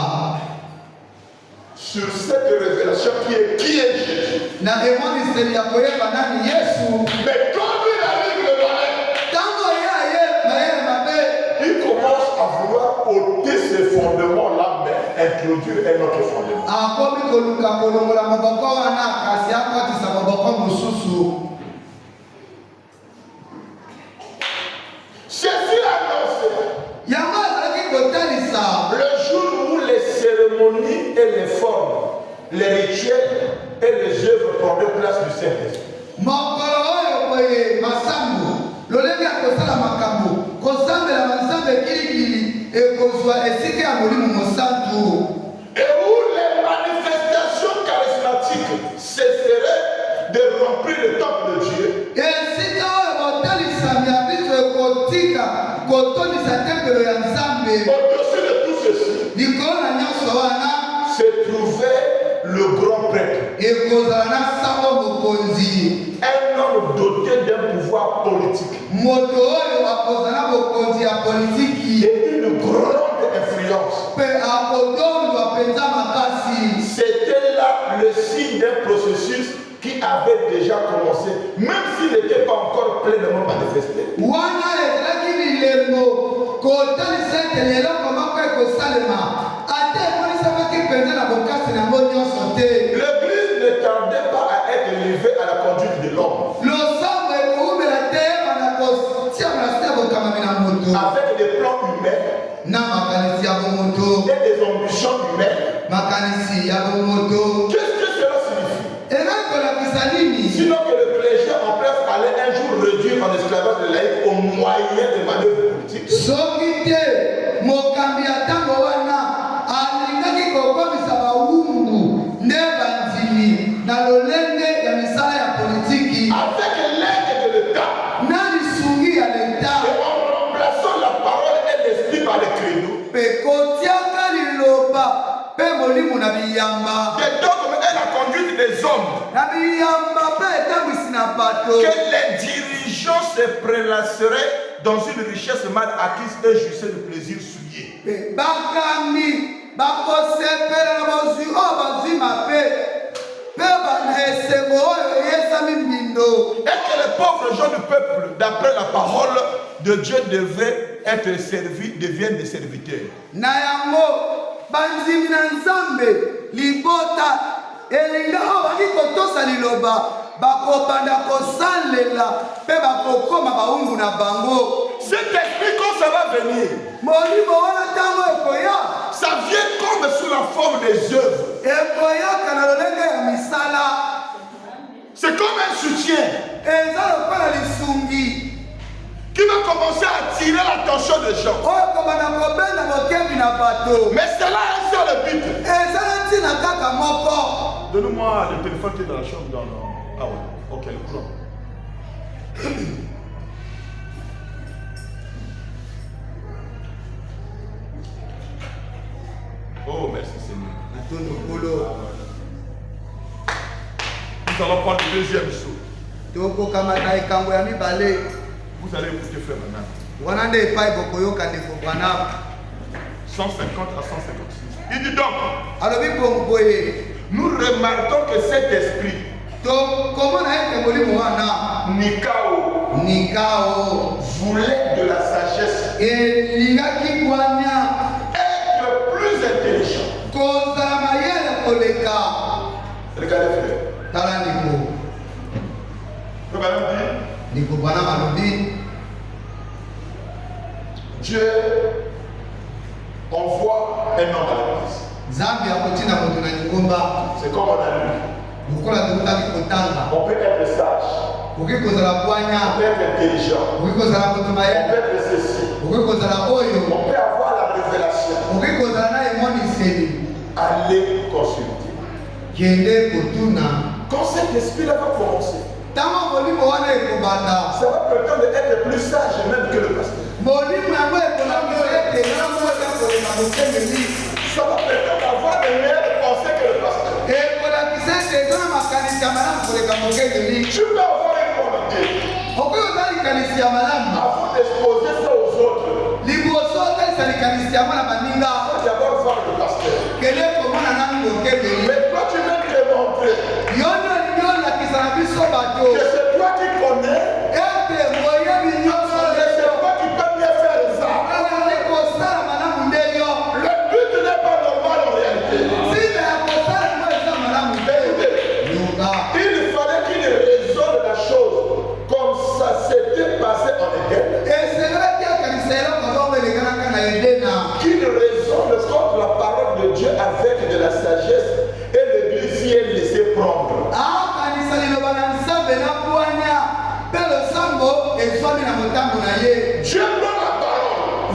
Sur cette révélation qui est Jésus. Na emoniseli ya koyeba nani Yesu. Mais quand lui arrive le malin, Ntango ye aye mayele mabe. il commence à vouloir ôter ces fondements-là, mais introduire un autre fondement. Akomi koluka kolongola maboko wana kasi akwatisa maboko mosusu. Jésus annonce Yango azalaki kotalisa. le jour où les cérémonies et les formes, les rituels et les œuvres prenaient place du Saint-Esprit. Mokolo oyo boye masambo. Lolenge ya kosala makambo. Kosambela banzambe kilikili. Ekozwa esika ya molimo mosantu. Et où les manifestations charismatiques cesseraient de remplir le temple de Dieu. Esika oyo botalisami ya Kristo ekotika kotonisa tempelo ya Nzambe. Au-dessus de tout ceci, Likolo na nyonso wana se trouvait le grand prêtre, ekozala na sango mokonzi. un homme doté d'un pouvoir politique Moto oyo akozala na bokonzi ya politiki. et une grande influence. Mpe akodondwa mpenza makasi. C'était là le signe d'un processus qui avait déjà commencé, même s'il n'était pas encore pleinement manifesté. Wana ezalaki bilembo kotalisa ete lelo komoko ekosalema. Ate emonisakaki mpenza na bokasi na yango nyonso te. L'église ne tardait pas à être livrée à la conduite de l'homme, Losambo ekoumela te bana kotia malasi ya bokamami na moto. avec des plans humains Na makanisi ya bomoto. et des ambitions humaines. Makanisi ya bomoto. Qu'est-ce que cela signifie? Ekolakisa nini? Sinon que le clergé en place allait un jour réduire en esclavage le laïc au moyen de manœuvres politiques. Soki te mokambi ya ntango wana alingaki kokomisa bawumbu nde bandimi na lolenge ya misala ya politiki Avec l'aide de l'État na lisungi ya leta. et en remplaçant la parole et l'esprit par les credos, Mpe kotiaka liloba mpe molimo na biyamba. des dogmes et la conduite des hommes, Na biyamba mpe etambwisi na bato. que les dirigeants se prélasseraient dans une richesse mal acquise et jouissaient de plaisir souillé. Mpe bakambi bakosepela na que les pauvres gens du peuple, d'après la parole de Dieu, devaient être servis, deviennent des serviteurs. Cet esprit, quand ça va venir, ça vient comme sous la forme des œuvres. C'est comme un soutien qui va commencer à attirer l'attention des gens. Mais c'est là un seul but. Donne-moi le téléphone qui est dans la chambre. Ah ouais, ok, le courant. Oh, merci Seigneur. Nous allons prendre le deuxième saut. Vous allez écouter frère maintenant. 150 à 156. Il dit donc, nous remarquons que cet esprit, Nikao, voulait de la sagesse, être plus intelligent. Regardez frère. Dieu envoie un homme à l'église. C'est comme on a lu. On peut être sage. On peut être intelligent. On peut être ceci. On peut avoir la révélation. Allez consulter. Quand cet esprit-là va commencer, ça va prétendre être plus sage même que le pasteur. Ça va prétendre avoir des meilleures pensées que le pasteur. Tu peux avoir une bonne idée. Avant d'exposer ça aux autres, il faut d'abord voir le pasteur. Mais toi, tu veux te montrer que c'est toi qui connais, que c'est toi qui peux bien faire ça. Le but n'est pas normal en réalité. Il fallait qu'il raisonne la chose comme ça s'était passé en Éden. Qu'il raisonne contre la parole de Dieu avec de la sagesse et l'église si elle laissait prendre. Dieu prend la parole.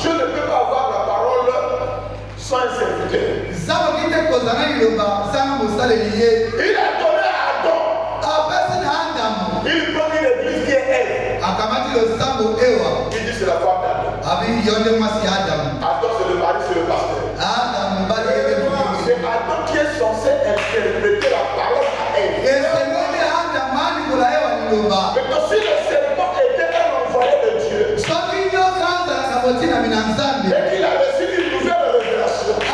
Dieu ne peut pas avoir la parole sans un serviteur. Il a donné à Adam. Il prend une église qui est elle. Il dit c'est la femme d'Adam. Adam c'est le mari, c'est le pasteur. C'est Adam qui est censé interpréter la parole à elle. Maintenant si le serpent était un envoyé de Dieu, et qu'il a reçu une nouvelle révélation, la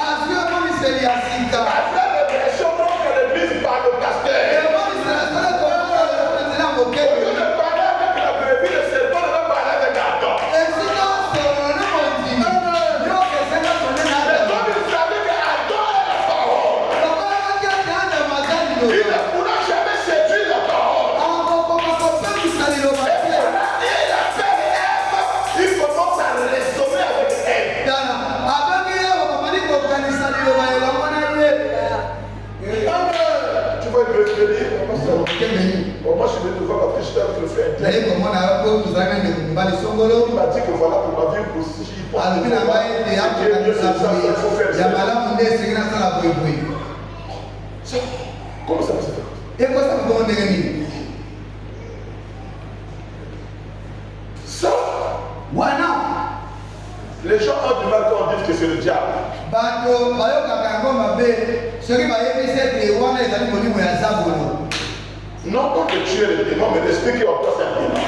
vraie révélation montre l'église par le pasteur. Au lieu de parler avec la brebis, le serpent ne va parler avec Adam. Mais comme il savait qu'Adam est la parole, il ne pourra jamais séduire la parole. Il commence à raisonner avec elle. Tu vois, il veut te dire, moi je vais te voir parce que j'étais avec le frère. Il m'a dit que voilà pour ma vie aussi, il faut faire ça. Comment ça va se faire? Ça, les gens ont du mal quand on dit que c'est le diable. Non pas que tu es le démon, mais l'esprit qui opère c'est un démon.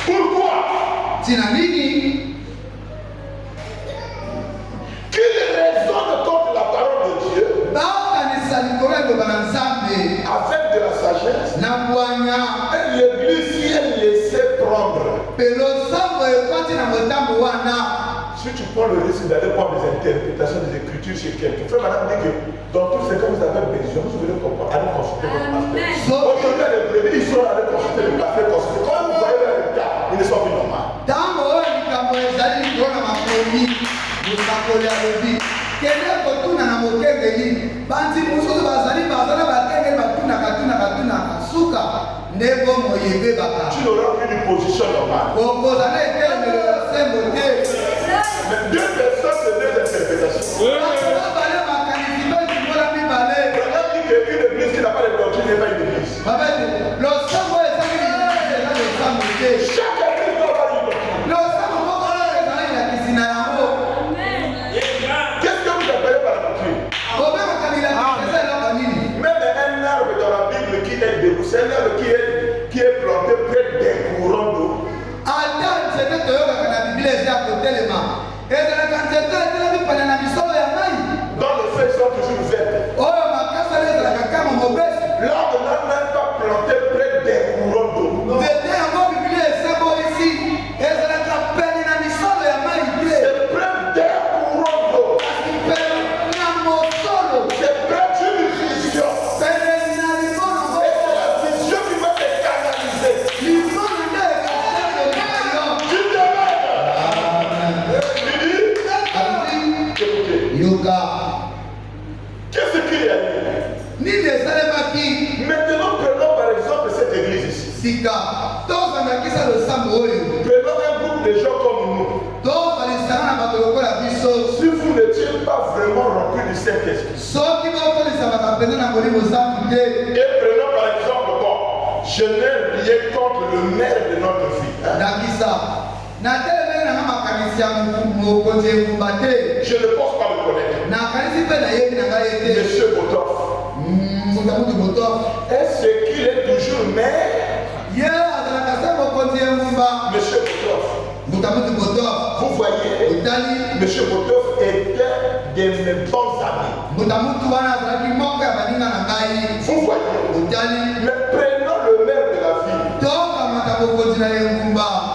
Pourquoi? Si tu prends le risque d'aller prendre des interprétations des Écritures chez quelqu'un, frère, madame dit que dans tous ces cas, vous avez besoin, vous devez comprendre, allez consulter votre pasteur. Aujourd'hui, les brebis, ils sont allés consulter le pasteur, consulter. Quand vous voyez les résultats, ils ne sont plus normaux. Tu n'auras plus une position normale. Mais deux personnes, c'est deux interprétations. Regarde dit qu'une église qui n'a pas de doctrine n'est pas une église. Chaque église doit avoir une doctrine. Qu'est-ce que vous appelez par la doctrine? Même un arbre dans la Bible qui est debout, c'est un arbre qui est planté près des courants d'eau. Dans le fait, ils sont toujours verts. L'arbre n'a même pas planté près des courants d'eau. C'est près des courants d'eau. C'est près d'une vision. Et c'est la vision qui va te canaliser. Qu'est-ce qu'il y a dit? Maintenant, prenons par exemple cette église ici. Prenons un groupe de gens comme nous. Si vous n'étiez pas vraiment rempli du Saint-Esprit. Et prenons par exemple, bon, je n'ai rien contre le maire de notre fille. Je ne pense pas le connaître. Monsieur Botov. Est-ce qu'il est toujours maire? Monsieur Botov. Vous voyez, Monsieur Botov était de mes bons amis. Vous voyez, mais prenons le maire de la ville.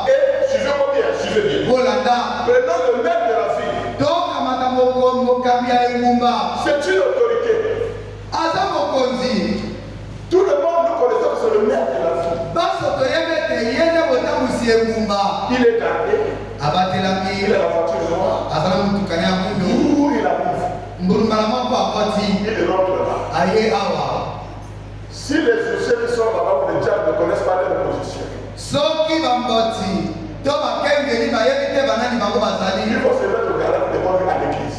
Et suivez-moi bien, suivez bien. Prenons le maire de la ville. C'est une autorité. Tout le monde nous connaissons que c'est le maire de la ville. Il est gardé. Il a la voiture noire. Où il arrive. Il rentre là. Si les officiers qui sont là-bas ou les diables ne connaissent pas leur position, il faut se mettre au garage devant lui à l'église.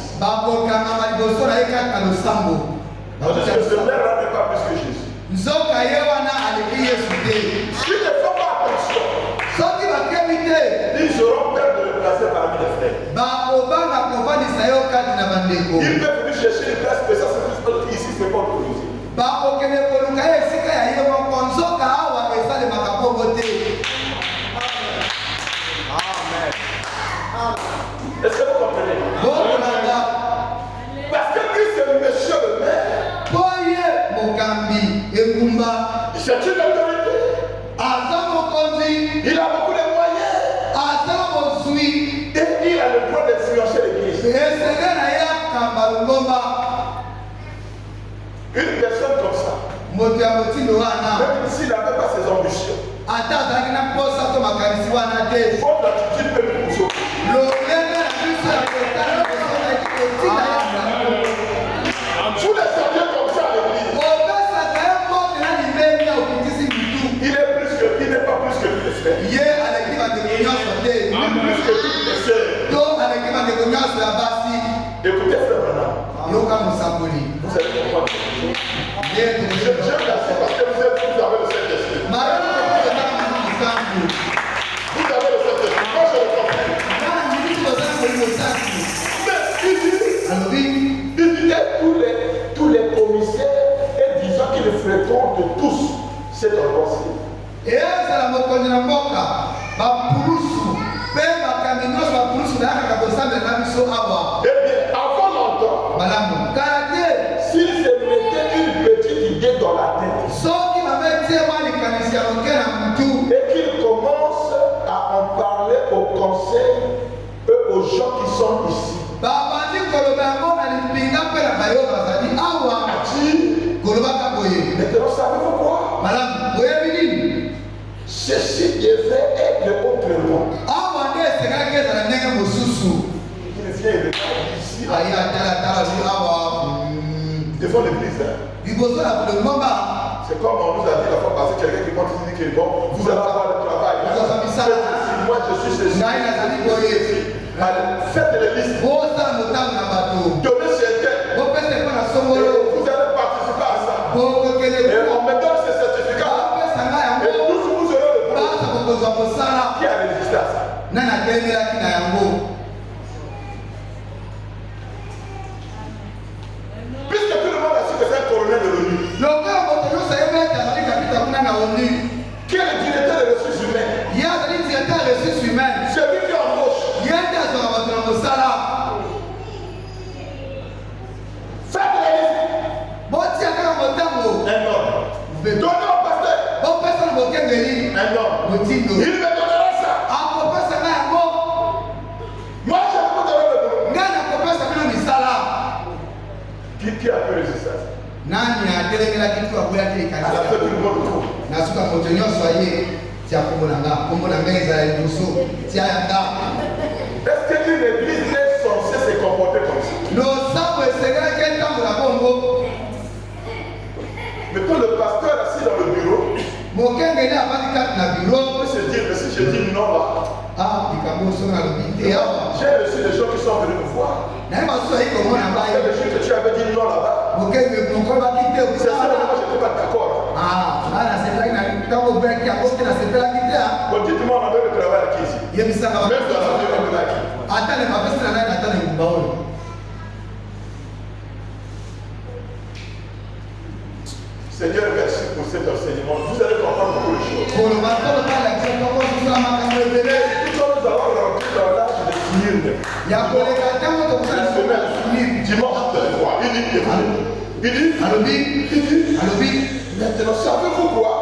Parce que ce maire-là n'est pas plus que Jésus. S'ils ne font pas attention, ils auront peur de le placer parmi les frères. Ils peuvent venir chercher une place spéciale, ici c'est pas autorisé. Amen. Est-ce que vous comprenez? Parce que lui c'est le monsieur le maire. C'est une autorité. Il a beaucoup de moyens. Et il a le droit d'influencer l'église. Une personne comme ça, même s'il n'avait pas ses ambitions, votre attitude peut le pousser. Vous les saviez comme ça à l'église. Il n'est pas plus que tous les frères. Ni plus que toutes les sœurs. Écoutez, frère Branham. Vous allez comprendre. J'aime la parce que vous avez le Saint-Esprit. Vous avez le Saint-Esprit. Moi, je le comprends. Mais il dit tous les commissaires et disant qu'ils fréquentent tous cette pensée. Et ça la mokonzi na mboka ba pulusu pe ba kaminos ba pulusu na ka kosamba na biso awa. Eh bien, avant longtemps, malamu karate s'il se mettait une petite idée dans la tête, soki ba mette wali kanisia okena mtu et qu'il commence à en parler au conseil aux gens qui sont ici. Maintenant, savez-vous quoi? Ceci devait être autrement. Il vient ici, devant l'église. C'est comme on nous a dit la fois passée, quelqu'un qui monte ici, qui est bon, vous allez avoir le travail. Moi, je suis ceci. Allez, faites les listes. Donnez chez tel. Vous allez participer à ça. Et on me donne ces certificats. Et tous vous aurez le problème. Qui a résisté à ça? Puisque tout le monde a su que c'est un colonel de l'ONU. Qui est le directeur des ressources humaines? C'est lui qui embauche. Faites les listes. Un homme. Donnez au pasteur. Un homme. Il me donnera ça. Moi, je vais vous donner le boulot. Qui a pu résister à ça? À la fin du monde tout. Est-ce qu'une église est censée se comporter comme ça? Mettons le pasteur assis dans le bureau. On peut se dire, mais si je dis non là, j'ai reçu des gens qui sont venus me voir. Et les gens que tu avais dit non là-bas, c'est ça, moi je n'étais pas d'accord. Bon, dites-moi, on avait le travail à qui ici? Même dans la vie, on avait à qui? Seigneur, merci pour cet enseignement. Vous allez comprendre beaucoup de choses. Tout nous allons rentrer dans l'âge de Smyrne. La semaine, dimanche, il dit, maintenant, savez-vous quoi?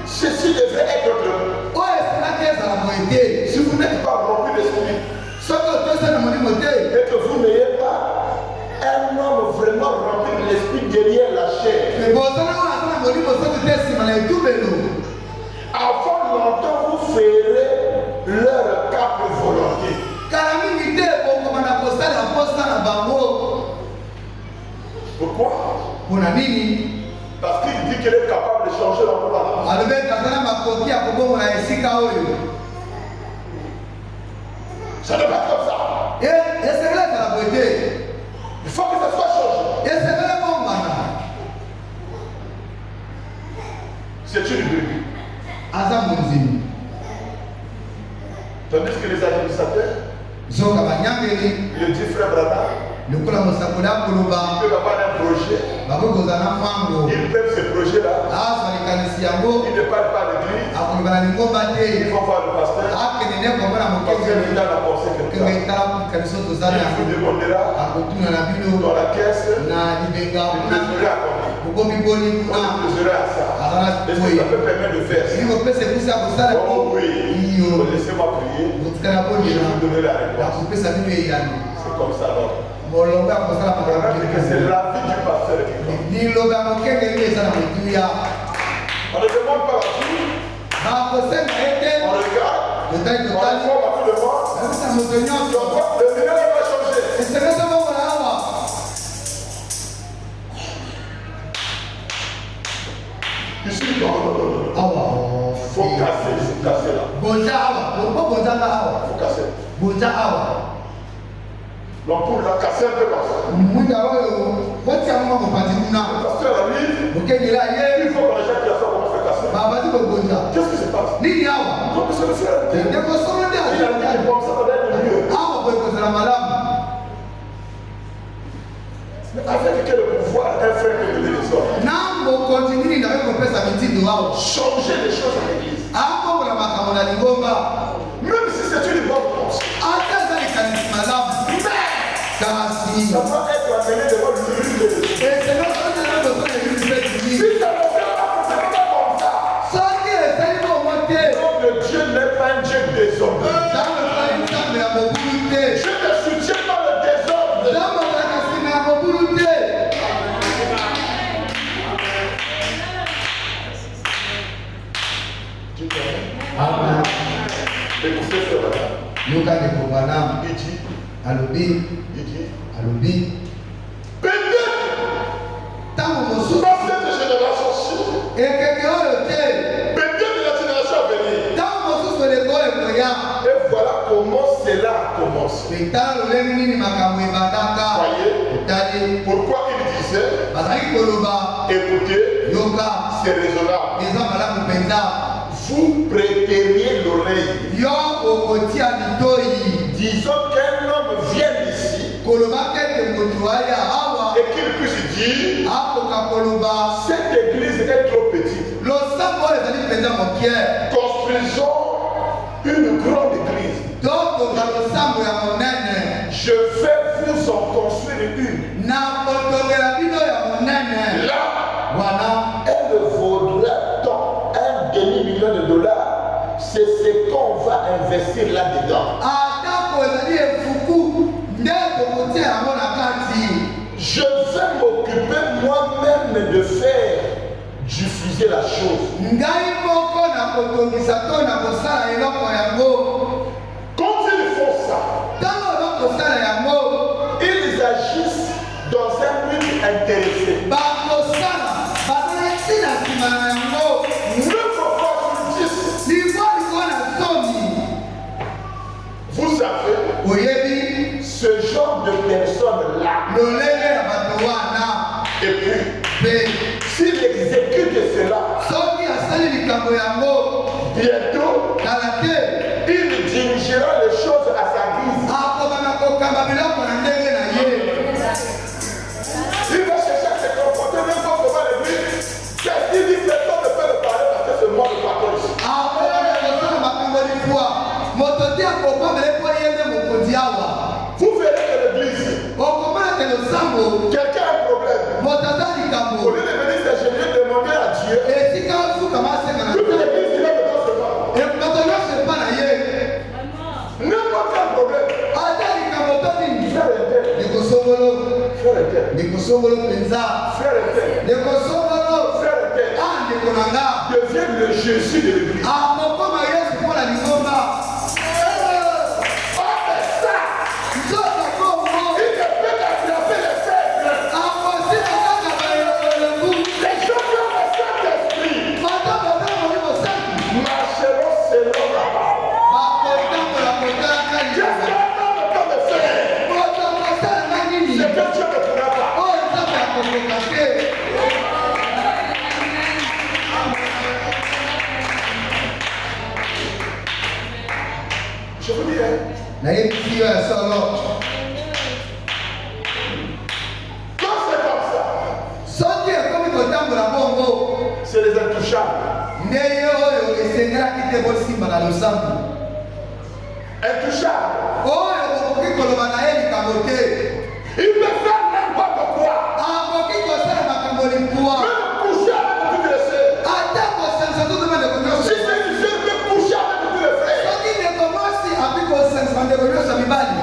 Ceci devait être le. Si vous n'êtes pas rempli d'esprit, et que vous n'ayez pas un homme vraiment rempli de l'esprit derrière la chair, avant longtemps vous ferez leur propre volonté. Pourquoi? Parce qu'il dit qu'il est capable de changer l'endroit. Ça ne va pas comme ça. Il faut que ça soit changé. C'est une brebis. Tandis que les administrateurs, le dit frère Branham, ils peuvent avoir un projet. Ils peuvent ce projet-là. Ils ne parlent pas à l'église. Ils vont voir le pasteur. Parce que le gars a pensé quelque chose. Il vous demandera dans la caisse. Il besoin à combien? On besoin à ça. Est-ce que ça peut permettre de faire ça? Oh oui. Laissez-moi prier. Je vais vous donner la réponse. C'est comme ça alors. C'est la vie du pasteur qui compte. On ne demande pas la vie. On regarde. On informe à tout le monde. Le Seigneur va changer. Ici, non. Faut casser là. Faut casser. L'ampoule l'a cassé un peu comme ça. Le pasteur arrive. Il faut que les gens qui commencent à casser. Qu'est-ce qui se passe? Non, parce que le frère il a dit comme ça, ça va être mieux. Mais avec quel pouvoir un frère peut donner les hommes? Changer les choses à l'église. Même si c'est une bonne pensée. Ça doit être amené devant le juge de Dieu. Si ça ne fait pas comme ça, donc Dieu n'est pas un Dieu des hommes. yoka ndeko Branham Il dit, alobi peut-être ntango mosusu dans cette génération-ci, ekeke oyo te peut-être la génération à venir. ntango mosusu eleko oyo ekoya Et voilà comment cela a commencé. etala lolenge nini makambo ebandaka Voyez otali pourquoi il disait, bazali koloba écoutez, yoka c'est raisonnable. eza malamu mpenza Vous prêteriez l'oreille. yo okotia litoi Disons qu'un homme vient ici koloba kete moto aya awa et qu'il puisse dire, akoka koloba cette église est trop petite. losambo oyo ezali mpenza mokie Construisons une grande église. tokoka losambo ya monene Je vais vous en construire une. na kotongela bino ya monene Là, wana elle vaudra tant $500,000. C'est ce qu'on va investir là-dedans. atako ezali efuku nde tokotia yango na kati Je vais m'occuper moi-même de faire diffuser la chose. ngai moko na kotongisa to na kosala eloko yango Quand ils font ça, ntango bakosala yango ils agissent dans un but intéressé. bakosala bazala ntina nsima na yango 9 fois sur 10, likwa likwa na zomi vous savez, oyebi ce genre de personnes-là, lolenge ya bato wana et puis, mpe s'il exécute cela, soki asali likambo yango bientôt, kala te il dirigera les choses à sa guise. akobana kokamba biloko na ndenge na ye Il va chercher à se comporter même pas comment l'église. Qu'est-ce qu'il dit? Personne ne peut le parler parce que c'est moi le patron ici. akobana kosala makambo likwa moto te akopamela mpo ye nde mokonzi awa Vous verrez que l'église, okomona ke losambo quelqu'un a un problème. moto aza Au likambo lieu de venir s'ingénier, demander à Dieu, esika afukama asenga na toute l'église qui va dedans se bat. moto nyonso epa na ye N'importe quel problème. ata likambo to nini Frère et tel, likosongolo frère et tel, likosongolo mpenza frère et tel, likosongolo frère et tel, ndeko na nga deviennent le Jésus de l'église. akokoma yesu mpo na lingomba Oh, mais ça, nzoto kongo il ne peut qu'attraper les faibles. akosika kaka bayololeku Les gens qui ont le Saint-Esprit bato baza molimo santu marcheront selon la parole. bakotambola kotalaka Qu'est-ce likambo qu'un homme peut me faire? moto akosalanga nini C'est que Dieu ne pourra pas. oyo nzambe akokoka te Je vous dis, hein, nayebisi yo ya solo quand c'est comme ça, soki ekomi kotambola bongo c'est les intouchables. nde ye oyo esengelaki te bosimba na losambo Intouchables. oyo bokoki koloba na ye likambo te Il peut faire n'importe quoi. akoki kosala makambo likuwa Même coucher avec toutes les sœurs. ata kosanza tozoma ndeko Si nyonso c'est une sœur, peut coucher avec tous les frères. soki ndeko mwasi api kosanza bandeko nyonso ya mibali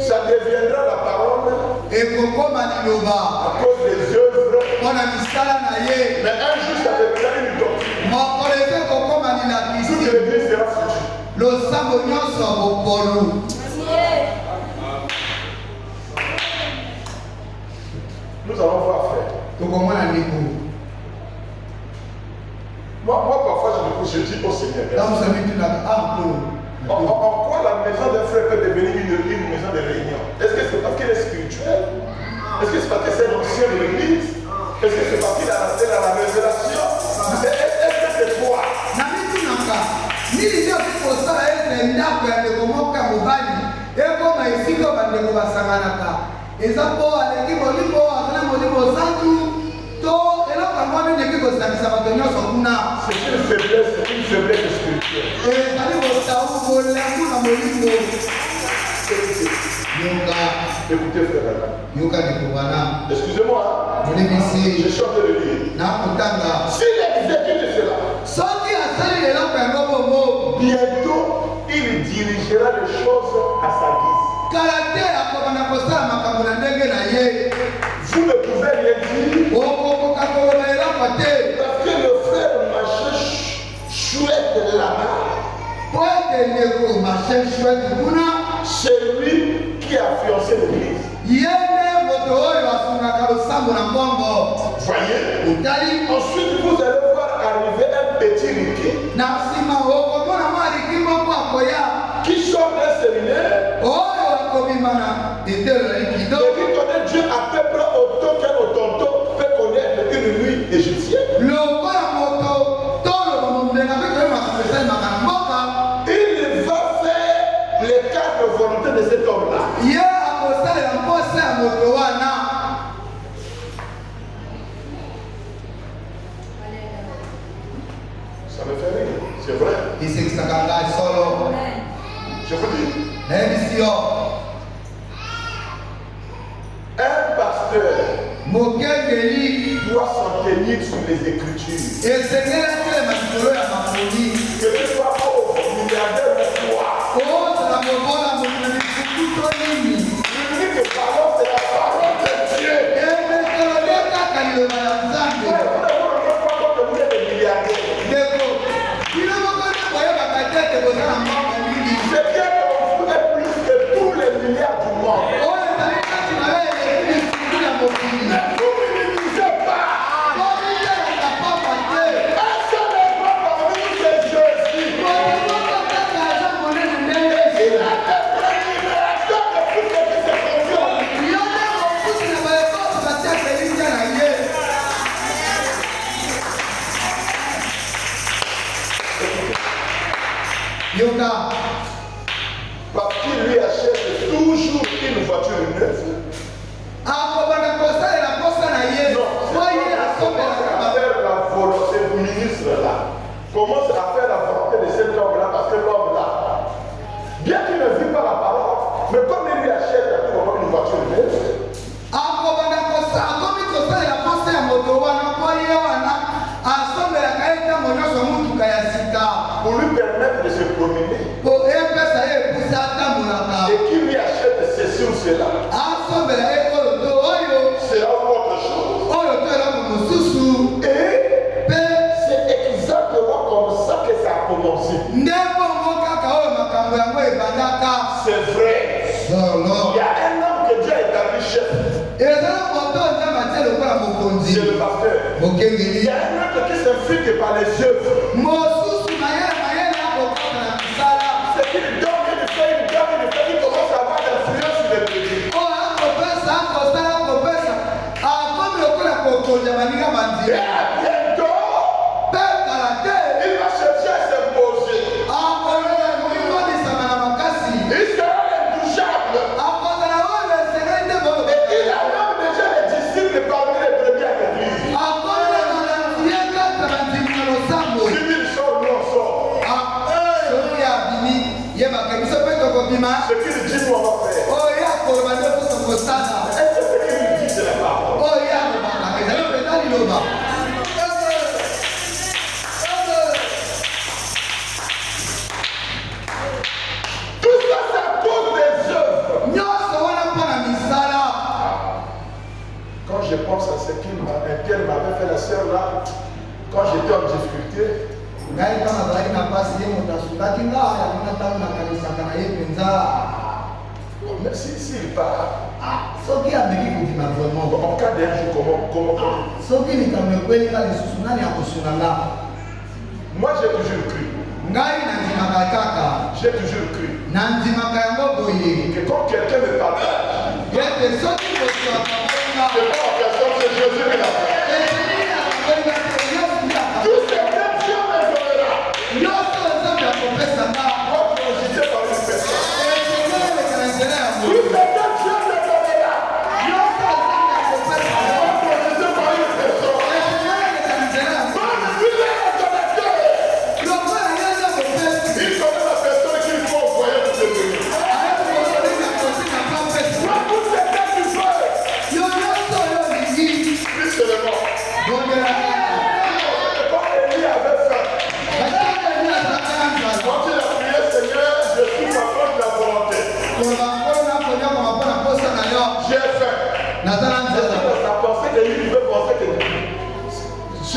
Ça deviendra la parole ekokoma liloba à cause des œuvres. mpo na misala na ye Mais un jour, ça deviendra une doctrine. mokolo ete ekokoma Toute lilakisi l'église sera foutue. losambo nyonso bokolu Nous allons voir, frère. tokomona ndeko Moi, parfois, je me couche, je dis au Seigneur, merci. ntango samitunaka ankolo En quoi la maison d'un frère peut devenir une maison de réunion? Est-ce que c'est parce qu'elle est spirituelle? Est-ce que c'est parce que c'est l'ancien de l'église? Est-ce que c'est parce qu'il a raté la révélation? Est-ce que c'est toi? namitunaka nini nde oki kosala ete ndako ya ndeko moko ya mobali ekoma esika bandeko basanganaka eza mpo aleki molimo azali molimo santu to eloko yango nini eki kosangisa bato nyonso kuna C'est une faiblesse spirituelle. ezali kotau bolengu na molimo yoka Écoutez, frère Alain. yoka ndeko wana Excusez-moi, molebisi je suis en train de lire. nakotanga S'il exécute cela, soki asali eloko yango bongo bientôt il dirigera les choses à sa guise. kala te akobanda kosala makambo na ndenge na ye Vous ne pouvez rien dire okokoka koloba eloko te parce que le frère marchait chouette là-bas. po ete C'est lui qui a fiancé l'église. Voyez. Ensuite, vous allez voir arriver un petit riquet qui sort d'un séminaire et qui connaît Dieu à peu près autant qu'un autonto peut connaître une nuit égyptienne. Il va faire les 4 volontés de cet homme-là. Ça me fait rire, c'est vrai. Je vous dis, un pasteur doit s'en tenir sur les Écritures. Que ce soit pauvre, milliardaire ou quoi. L'unique parole, c'est la parole de Dieu. Vous êtes des milliardaires. C'est bien qu'on vous ait plus que tous les milliards du monde. Ne vous minimisez pas. Un seul endroit parmi nous, c'est Jésus. Il a été libérateur de tout ce qui se confiance. Parce qu'il lui achète toujours une voiture neuve. Ce ministre-là commence à faire la volonté de cet homme-là parce que l'homme-là, bien qu'il ne vit pas la parole, mais comme il lui achète à tout moment une voiture neuve, pour lui permettre de se promener et qu'il lui achète ceci ou cela, c'est autre chose. Et c'est exactement comme ça que ça a commencé. C'est vrai. Il y a un homme que Dieu a établi chef. C'est le pasteur. Il y a un autre qui s'inflige par les œuvres. C'est qu'il donne, il fait, il commence à avoir l'influence sur les petits. Et bientôt, il va chercher à s'imposer. Il sera intouchable. Et il a même déjà les disciples parmi les premiers à l'église. Si il sort, nous on sort. Ce qu'il dit, nous on va faire. Est-ce que ce qu'il dit, c'est la parole? Tout ça, c'est à cause des œuvres. Quand je pense à ce qu'elle m'avait fait la sœur là, quand j'étais en difficulté, mais s'il part, en cas d'un jour, comment moi j'ai toujours cru. J'ai toujours cru que quand quelqu'un me partage, c'est pas en personne, c'est Jésus qui l'a fait. Tout ce que Dieu me donnera, moi je vais visiter par une personne. Tout ce que Dieu me donnera,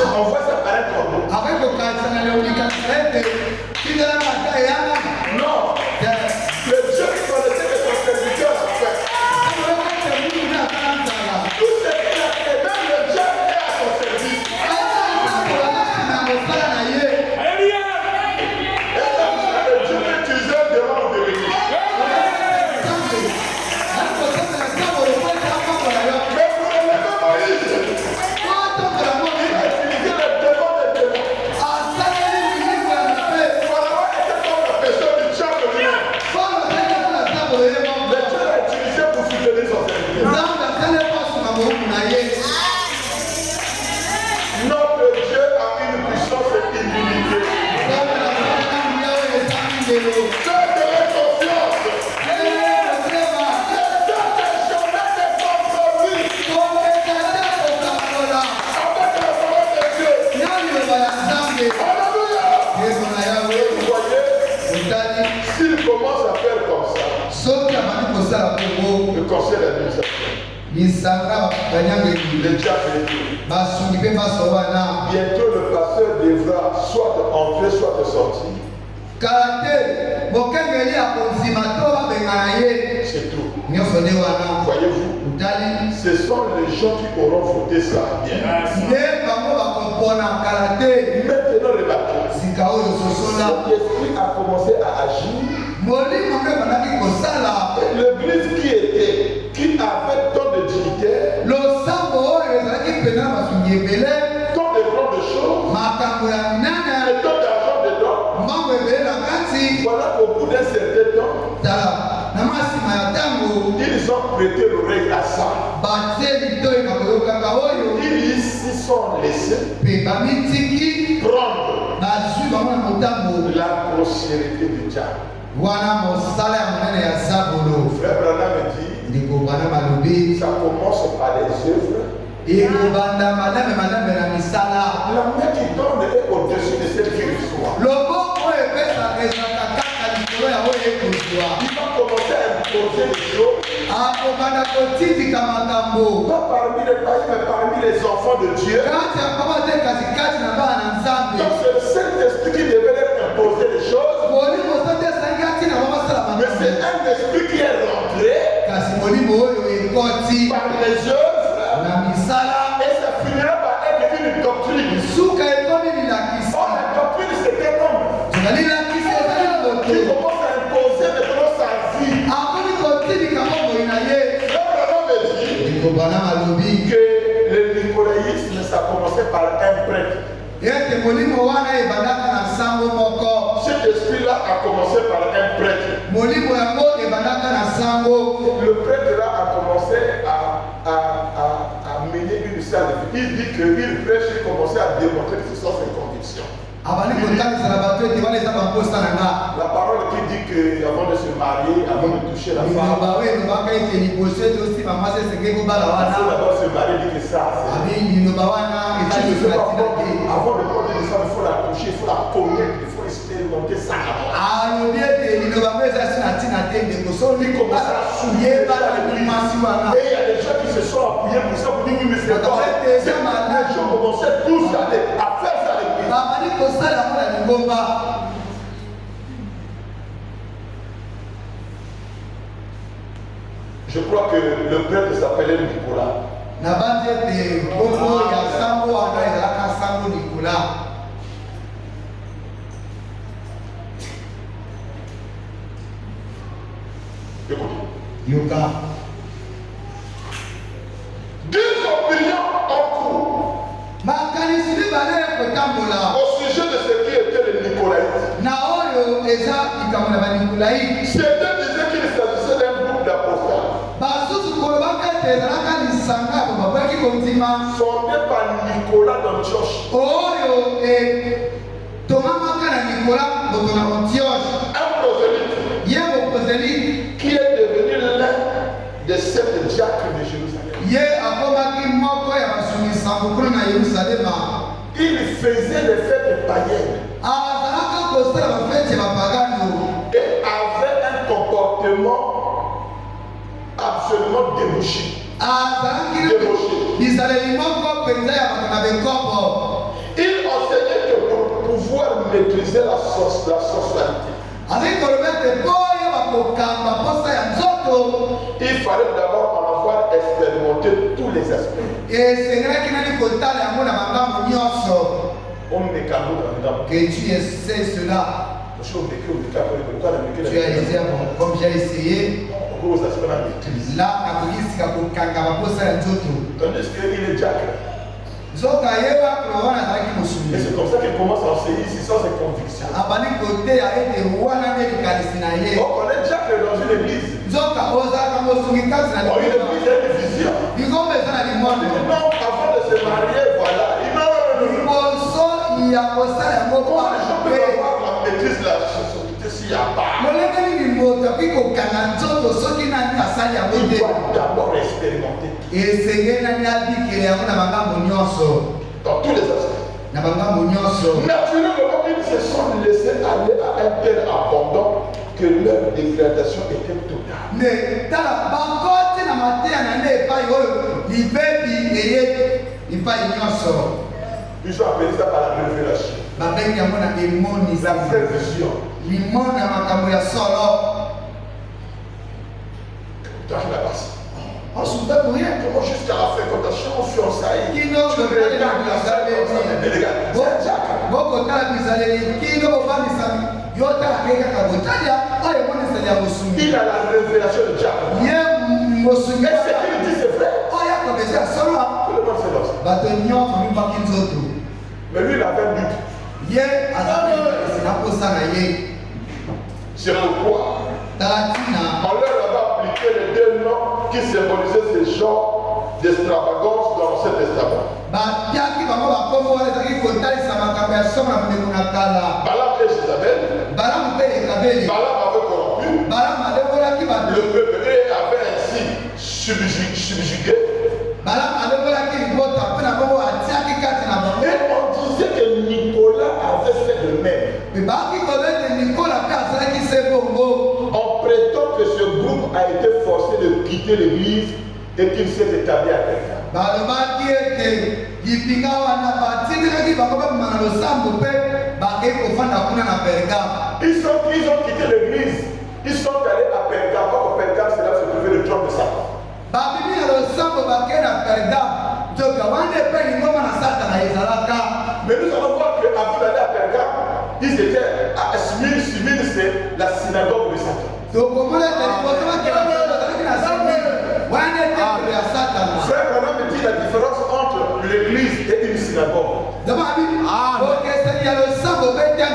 on voit ça paraître comme non, conseil d'administration. Le diable est dit. Bientôt le pasteur devra soit entrer, soit sortir. C'est tout. Voyez-vous, ce sont les gens qui auront voté ça. Bien. Maintenant, remarquez. L'esprit a commencé à agir. L'église qui avait tant de dignitaires, tant de grandes choses, et tant d'argent dedans. Voilà qu'au bout d'un certain temps, ils ont prêté l'oreille à ça. Ils s'y sont laissés prendre la grossièreté du diable. Frère Branham dit, ça commence par les œuvres. La main qui donne est au-dessus de celle qui reçoit. Il va commencer à imposer les choses. Pas parmi les païens, mais parmi les enfants de Dieu. Donc c'est le Saint-Esprit qui devait leur imposer les choses. Mais c'est un esprit qui est rentré par les œuvres. Et ça finira par être une doctrine. Or la doctrine c'est un homme qui commence à imposer maintenant sa vie. L'homme dit que le nicolaïsme ça a commencé par un prêtre. Cet esprit-là a commencé par un prêtre. Le prêtre là a commencé à mener une salle. Il dit qu'il prêche, il commençait à démontrer que ce sont ses convictions. La parole qui dit qu'avant de se marier, avant de toucher la femme, il faut d'abord se marier, dit que ça. Avant de porter des femmes, il faut la toucher, il faut la connaître, il faut expérimenter ça. Il commence à souiller dans l'église. Et il y a des gens qui se sont appuyés pour ça, pour dire oui, mais c'est pas. Les gens commençaient tous à faire ça à l'église. Je crois que le prêtre s'appelait Nicolas. Yoga. Deux opinions en cours au sujet de ce qui était le nicolaïte. Certains disaient qu'il s'agissait d'un groupe d'apostles fondé par Nicolas d'Antioche. Un prosélyte qui est devenu l'un des 7 diacres de Jérusalem. Il faisait des fêtes païennes et avait un comportement absolument débouché. Il enseignait que pour pouvoir maîtriser la sorcellerie, il fallait d'abord en avoir expérimenté tous les aspects. Que tu essaies cela. Tu as essayé comme j'ai essayé. Là, tandis qu'il est diacre. Et c'est comme ça qu'il commence à enseigner ici sans ses convictions. On connaît diacre dans une église. Une église a une vision. Non, avant de se marier, voilà. Comment les gens peuvent avoir la maîtrise de la société s'il n'y a pas? Il doit d'abord expérimenter dans tous les aspects. Naturellement, ils se sont laissés aller à un tel abandon que leur dégradation était totale. Ils ont appelé ça par la révélation. La vraie vision. Toi qui n'as pas ça. On se fait pour rien. Comment jusqu'à la fréquentation, fiançailles. Tu regardes la salle comme ça, mais regarde. C'est Jack. Il a la révélation de Jack. Et ce qu'il dit, c'est vrai. Tout le monde sait ça. Mais lui, il avait un but. C'est pourquoi on leur avait appliqué les deux noms qui symbolisaient ces genres d'extravagance dans l'Ancien Testament. Balaam et Jézabel. Balaam avait corrompu. Le peuple avait ainsi subjugué. Et on disait que Nicolas avait fait de même. On prétend que ce groupe a été forcé de quitter l'église et qu'il s'est établi à Perga. Ils ont quitté l'église. Ils sont allés à Perga. Or, Perga, c'est là où se trouvait le trône de Satan. Mais nous allons voir qu'avant d'aller à Perga, ils étaient à Smyrne. Smyrne, c'est la synagogue de Satan. Frère Branham me dit la différence entre l'église et une synagogue.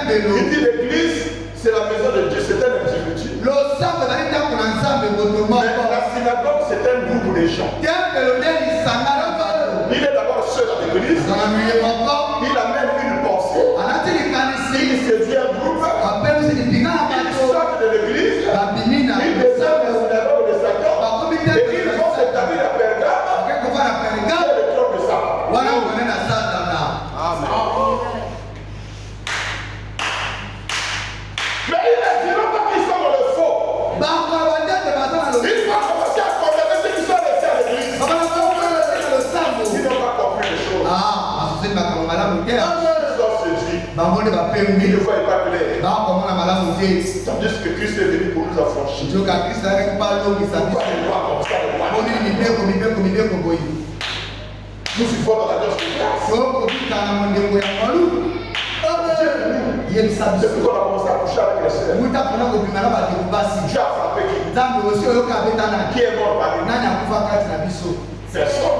Il dit l'église, c'est la maison de Dieu, c'est un individu. Mais la synagogue, c'est un groupe de gens. Il est d'abord seul à l'église. Il amène une pensée. Il se dit un groupe. Il sort de l'église. Il descend de la synagogue de Satan. Et ils vont s'établir à Perga. C'est le trône de Satan. Amen. Mais il a dit non pas qu'ils sont dans le faux. Il va commencer à condamner ceux qui sont restés à l'église. Ils n'ont pas compris les choses. Ils sont séduits. Ils ne voient pas clair. Tandis que Christ est venu pour nous affranchir. Pourquoi il doit comme ça le voir? Nous vivons dans la danse de grâce. C'est pourquoi on a commencé à coucher avec les sœurs. Dieu a frappé qui est mort par lui. Personne.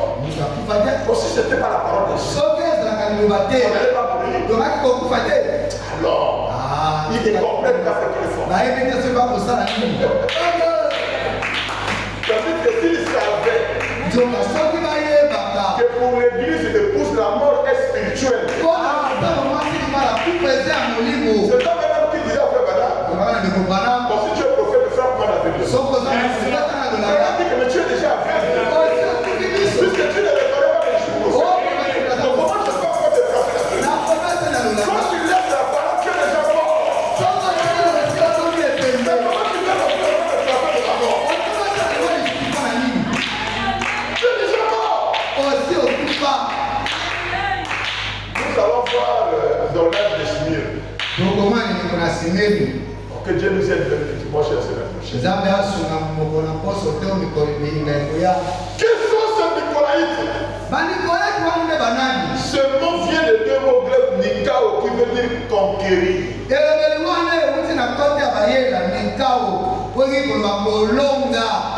Aussi, ce n'était pas la parole de Dieu. On n'allait pas mourir. Alors, il est complet qu'a fait qu'il est fort. C'est-à-dire que s'il savait que pour l'église, il épouse la mort est spirituelle. C'est ça même qui disait à Frère Branham. Bon, si tu es prophète, le frère prend la Bible. Il dit que mais tu es déjà aveugle. Puisque tu ne le connais pas les choses. Donc comment je peux encore te frapper la Bible? Quand tu laisses la parole, tu es déjà mort. Mais comment tu peux te frapper de la mort? Tu es déjà mort. Nous allons voir dans l'âge de Smyrne. Que Dieu nous aide le dimanche et la semaine prochaine. Quels sont ces Nicolaïtes? Ce mot vient de deux mots grecs, Nikao, qui veut dire conquérir.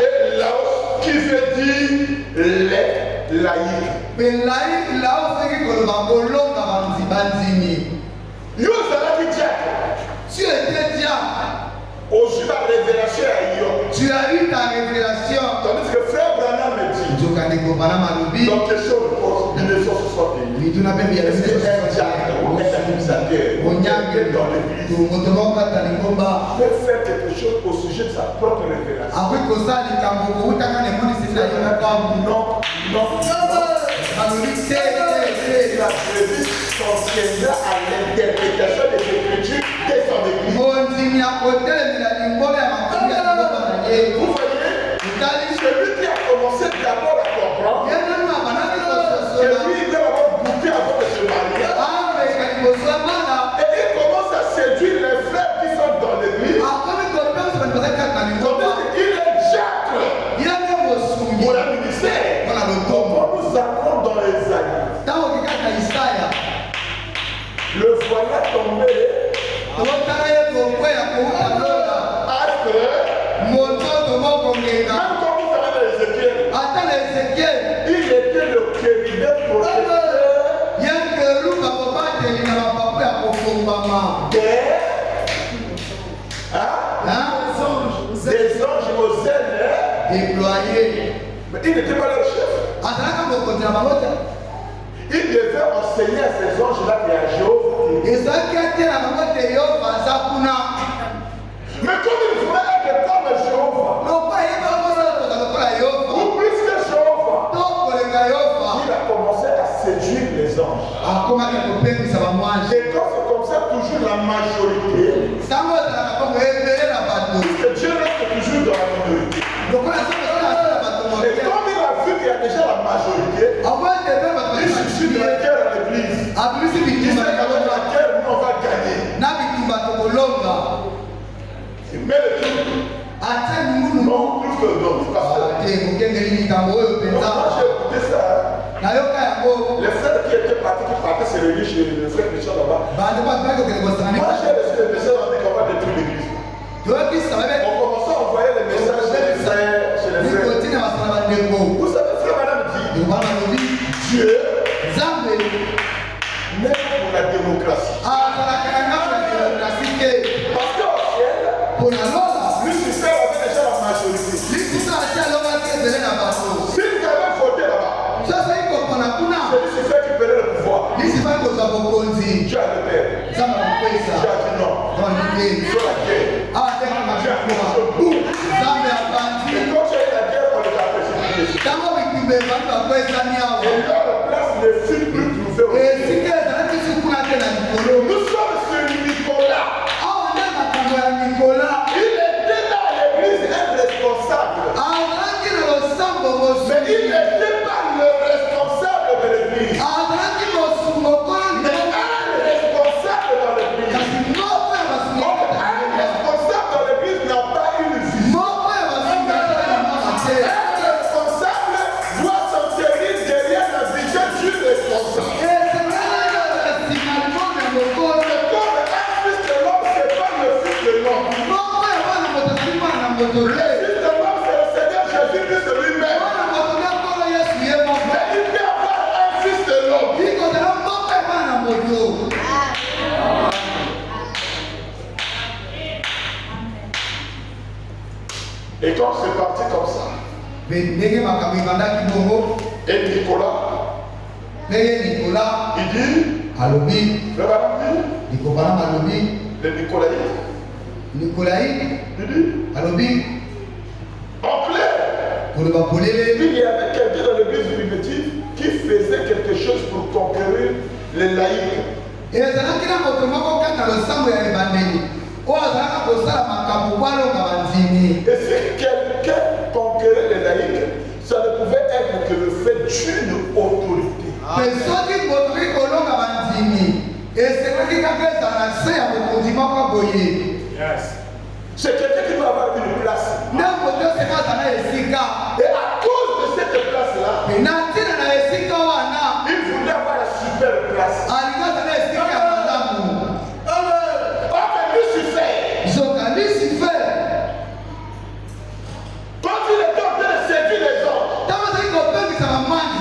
Et Laos, qui veut dire les laïcs. Tu étais diable. Au sujet de la révélation à Yon. Tu as eu ta révélation. Tandis que frère Branham me dit. Donc question de pose 1961. Est-ce que un diable ou un accusateur dans l'église peut faire quelque chose au sujet de sa propre révélation? Non. La prédit s'en tiendra à l'interprétation des Écritures dès son église. Vous voyez, celui qui a commencé déployé. Mais il n'était pas leur chef. Il devait enseigner à ces anges-là qu'il y a Jéhovah. Mais comme il voulait être comme Jéhovah, ou plus que Jéhovah, il a commencé à séduire les anges. Et quand c'est comme ça, toujours la majorité, puisque Dieu reste toujours dans la minorité. Et comme il a vu qu'il y a déjà la majorité, il suscite la guerre à l'église. Il sait qu'avec la guerre, nous on va gagner. Il met le truc. Non, plus que l'autre. Moi j'ai écouté ça. Les frères qui étaient partis, qui partaient se réunir chez le frère Michel là-bas. Moi j'ai reçu des messages en disant qu'on va détruire l'église. On commençait à envoyer les messages chez les frères. Vous savez, frère madame dit, Dieu, même pour la démocratie. Parce qu'au ciel, Lucifer avait déjà la majorité. S'ils avaient voté là-bas, c'est Lucifer qui prenait le pouvoir. Dieu a le père. Dieu a dit non. Sur la guerre. Dieu a dit non. Et quand il y a eu la guerre, on les a précipités. Et leur place ne fut plus trouvée. Nous sommes sur Nicolas. Il était dans l'église un responsable. Mais il n'était pas le responsable de l'église. Mais un responsable dans l'église. Donc un responsable dans l'église n'a pas une vie. Un responsable doit s'enterrer derrière la vision du responsable. Le Fils de l'homme, c'est le Seigneur Jésus-Christ lui-même. Mais il peut avoir un Fils de l'homme. Et quand c'est parti comme ça, et Nicolas, il dit, le baron dit, le Nicolaïte, il dit, en clair, il y avait quelqu'un dans l'église primitive qui faisait quelque chose pour conquérir les laïcs. Et si quelqu'un conquérait les laïcs, ça ne pouvait être que le fait d'une autorité. Yes. C'est quelqu'un qui doit avoir une place. Et à cause de cette place-là, il voulait avoir la super place. Lucifer, quand il était en train de séduire les hommes,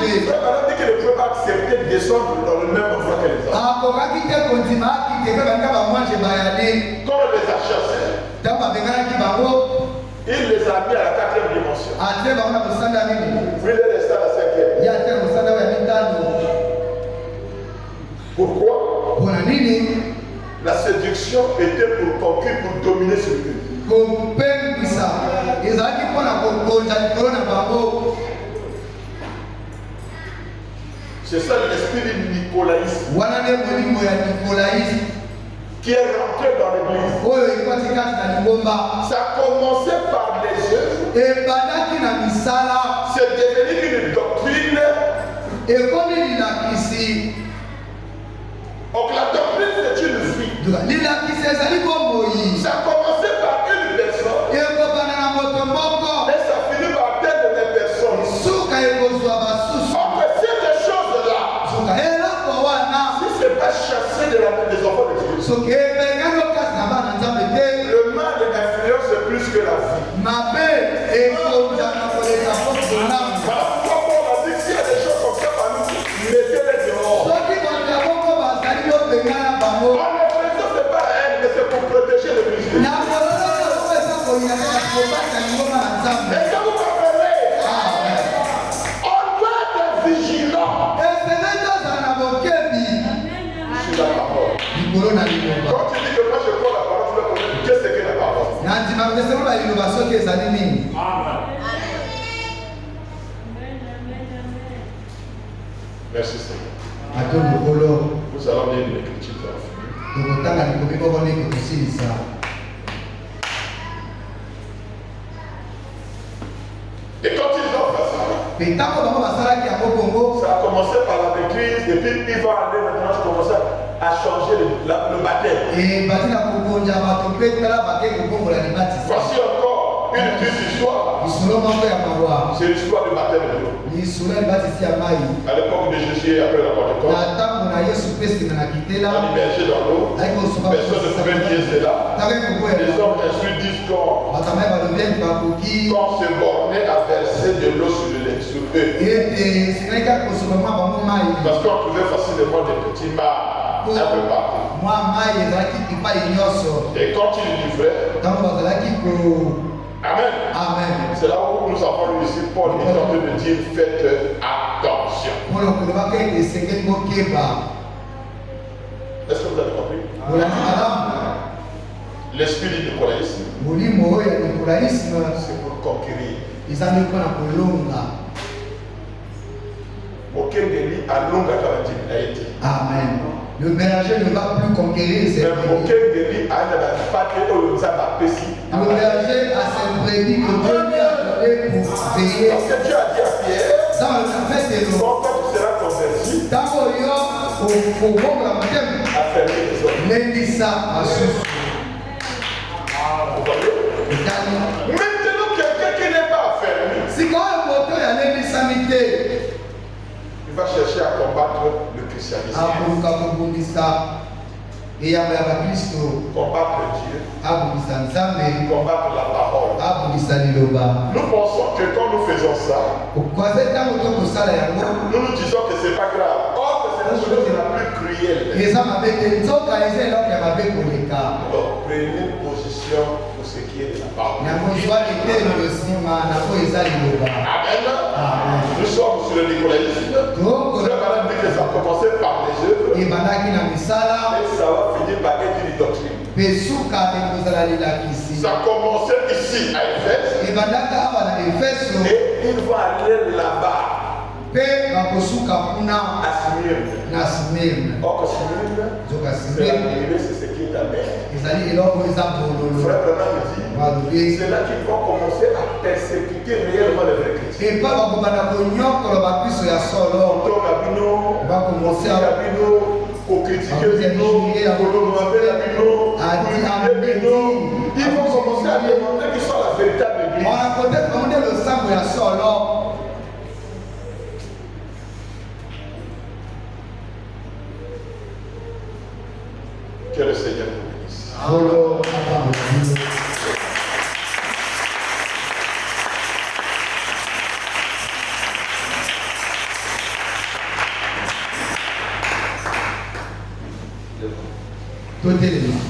il dit qu'il ne pouvait pas accepter de descendre dans le même endroit que les hommes. Quand on les a chassés, il les a mis à la 4e dimension. Puis il est resté à la 5e. Pourquoi? La séduction était pour conquérir, pour dominer sur lui. C'est ça l'esprit du nicolaïsme qui est rentré dans l'église. Ça a commencé par les œuvres. C'est devenu une doctrine. Donc la doctrine c'est une vie. Ça a commencé par une personne. Et ça finit par telle de mes personnes. On peut dire des choses-là. Si ce n'est pas chassé des enfants de Dieu. Le mal de l'influence est plus que la vie. Pourquoi on a dit s'il y a des choses comme ça par nous, mettez-les dehors. En réflexion, ce n'est pas elle, mais c'est pour protéger le musée. Est-ce que vous comprenez? likolo na liloba. Quand tu dis que moi je crois la parole, tu dois connaître qu'est-ce que la parole. Nandima pesema ba liloba soki ezali nini. Amen. Merci Seigneur. Ato lokolo. Nous allons lire l'écriture. Tokotanga likomi koko ndenge kosilisa. Et quand ils ont fait ça, Petango bango basalaki yango bongo. ça a commencé par la maîtrise, et puis il va aller maintenant, je commence à changer le baptême. Et batina kokonja bato pe tala bake kokongola libati. Voici encore une petite histoire. Isolo moko ya mawa. C'est l'histoire du baptême de l'eau. Isolo libati si ya mai. À l'époque de Jésus, après la Pentecôte, Na tango na Yesu Kristo na on kitela. immergeait dans l'eau. Personne ne pouvait dire cela. Les hommes ensuite disent qu'on se bornait à verser de l'eau sur eux. Parce qu'on trouvait facilement des petits mâts un peu partout. Et quand ils livraient, Amen. C'est là où nous avons lu ici, Paul est en train de dire faites attention. Est-ce que vous avez compris? L'esprit du nicolaïsme, c'est pour conquérir. Aucun délit à longue a été. Amen. Le berger ne va plus conquérir ses brebis. Aucun délit à ne pas être au Le berger a ses brebis que Dieu lui a donné pour veiller. Parce que Dieu a dit à Pierre, dans le fait de l'eau, quand tu seras converti, à fermer les hommes. Vous voyez? Maintenant, quelqu'un qui n'est pas affermi, il va chercher à combattre le christianisme. Combattre Dieu. Combattre la parole. Nous pensons que quand nous faisons ça, nous nous disons que c'est pas grave. Or, que c'est la chose la plus cruelle. Alors, prenez position pour ce qui est de la parole. Amen. Nous sommes sur le nicolaïsme. Nous avons dit que ça a commencé par les œuvres. Et ça va finir par être une doctrine. Ça a commencé ici à Éphèse. Et il va aller là-bas. À Smyrne. Or, Smyrne, c'est ce qui est ta mère. Frère Branham me dit, c'est là qu'ils vont commencer à persécuter réellement les vrais chrétiens. On va commencer à critiquer Bino, ils vont commencer à démontrer qu'ils sont la véritable église. Que le Seigneur vous bénisse.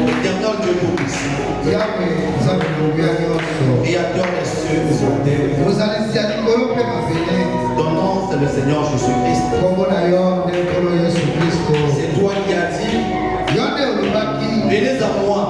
L'éternel Dieu Tout-Puissant, Yahweh, Nzambe Nguya nyonso. Créateur des cieux et de la terre. Ozalisi ya likolo mpe mabele. Ton nom, c'est le Seigneur Jésus-Christ. Kombo na yo nde nkolo Yesu Kristo. C'est toi qui as dit, Yo nde olobaki venez à moi,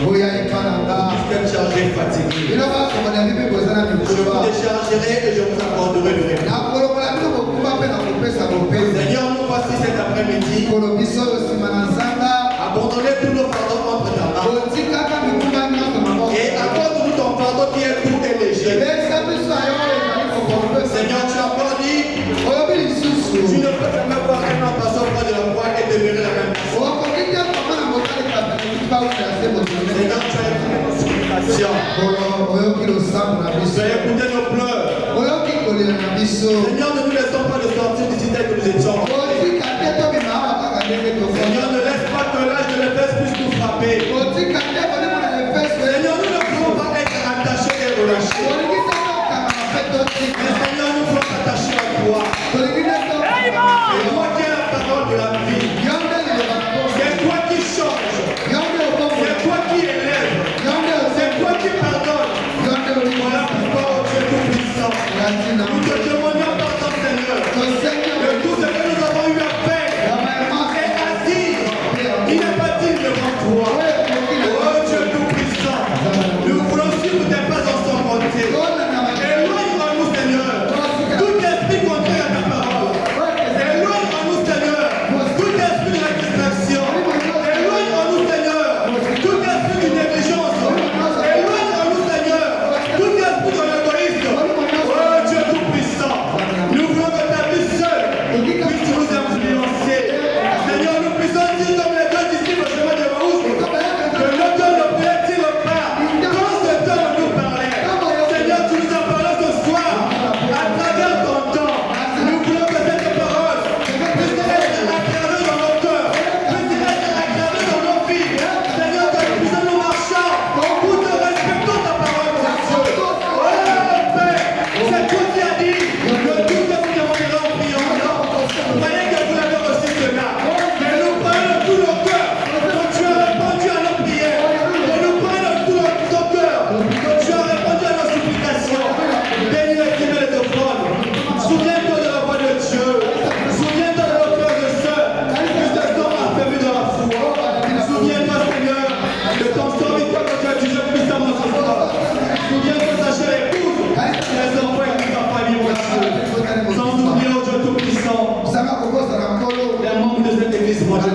boya epa na nga. vous êtes chargés, fatigués. Bino bakomona bibi boza na Je vous mikoba. déchargerai et je vous accorderai le repos. nakolokola bino kokumba mpe na kopesa kopesa. Seigneur, nous voici cet après-midi. mikolo biso oyo nsima na nzanga. Abandonnez tous nos pardons entre ta main. kotikaka mikumba nyonso maboko. Et accorde-nous ton pardon qui est doux et léger. epesa biso ayo ezali kokopesa. Seigneur, tu as pas dit, oyobi lisusu. tu ne peux jamais voir un homme passer auprès de la croix et demeurer la même personne. okoki te koma na motaleka pekiti bauta se botone. Seigneur, tu as écouté nos supplications. oyoki losambo na Tu biso. as écouté nos pleurs. oyoki kolela na biso. Seigneur, ne nous laissons pas de sortir d'ici tel que nous étions. kotika te tobima awa kaka ndenge tokoma. Seigneur, ne laisse pas que l'âge de l'Éphèse puisse nous frapper. kotika te kolema na efeso. Seigneur, nous ne pouvons pas être attachés et relâchés. olingi te tokanga mpe totika. Mais Seigneur, nous sommes attachés à toi. olingi te tokanga. Et toi qui es la parole de la vie. yo nde liloba na bongo. C'est toi qui change. yo nde obongo. C'est toi qui élève. yo nde C'est toi qui pardonne. yo nde Voilà pourquoi, oh Dieu Tout-Puissant, olatina. nous te demandons pardon, Seigneur, tosenge de tout ce que nous avons eu à faire ya maemasa. et à dire qui n'est pas digne devant toi. Oh Dieu Tout-Puissant, nous voulons suivre tes pas en sans volonté. Éloigne-nous, Seigneur, tout esprit contraire à ta parole. Éloigne-nous, Seigneur, tout esprit de la distraction. Éloigne-nous, Seigneur, tout esprit de négligence. Éloigne-nous, Seigneur, tout esprit de l'égoïsme. Oh Dieu Tout-Puissant, nous voulons que ta vie seule puisse nous influencer. Seigneur, nous puissions dire comme les deux disciples au chemin de Maousse, que l'auteur ne plaît-il pas quand ce temps nous parlait. Seigneur, tu nous as parlé ce soir à travers ton temps. Nous voulons que cette parole puisse être aggravée dans nos cœurs, puisse être aggravée dans nos vies. Seigneur, que nous puissions nous marcher pour te respecter ta parole, mon Dieu. Oh Père, c'est toi qui as dit que tout ce que vous demanderez en priant, croyez que vous l'avez reçu cela. Mais nous prenons de tout nos cœurs que tu as répondu à nos prières. Et nous prenons de tout nos cœurs que tu as répondu à nos supplications. Bénis les crimes de ton trône. Souviens-toi de la voix de Dieu. Souviens-toi de nos frères et sœurs qui se sont affaiblis dans la foi. Souviens-toi, Seigneur, de ton serviteur que tu as jugé puissamment ce soir. Souviens-toi de ta chère épouse, les enfants et toute ta famille, mon Dieu. Sans oublier, oh Dieu Tout-Puissant, sanga kokosa na nkolo. les membres de cette église, mon Dieu.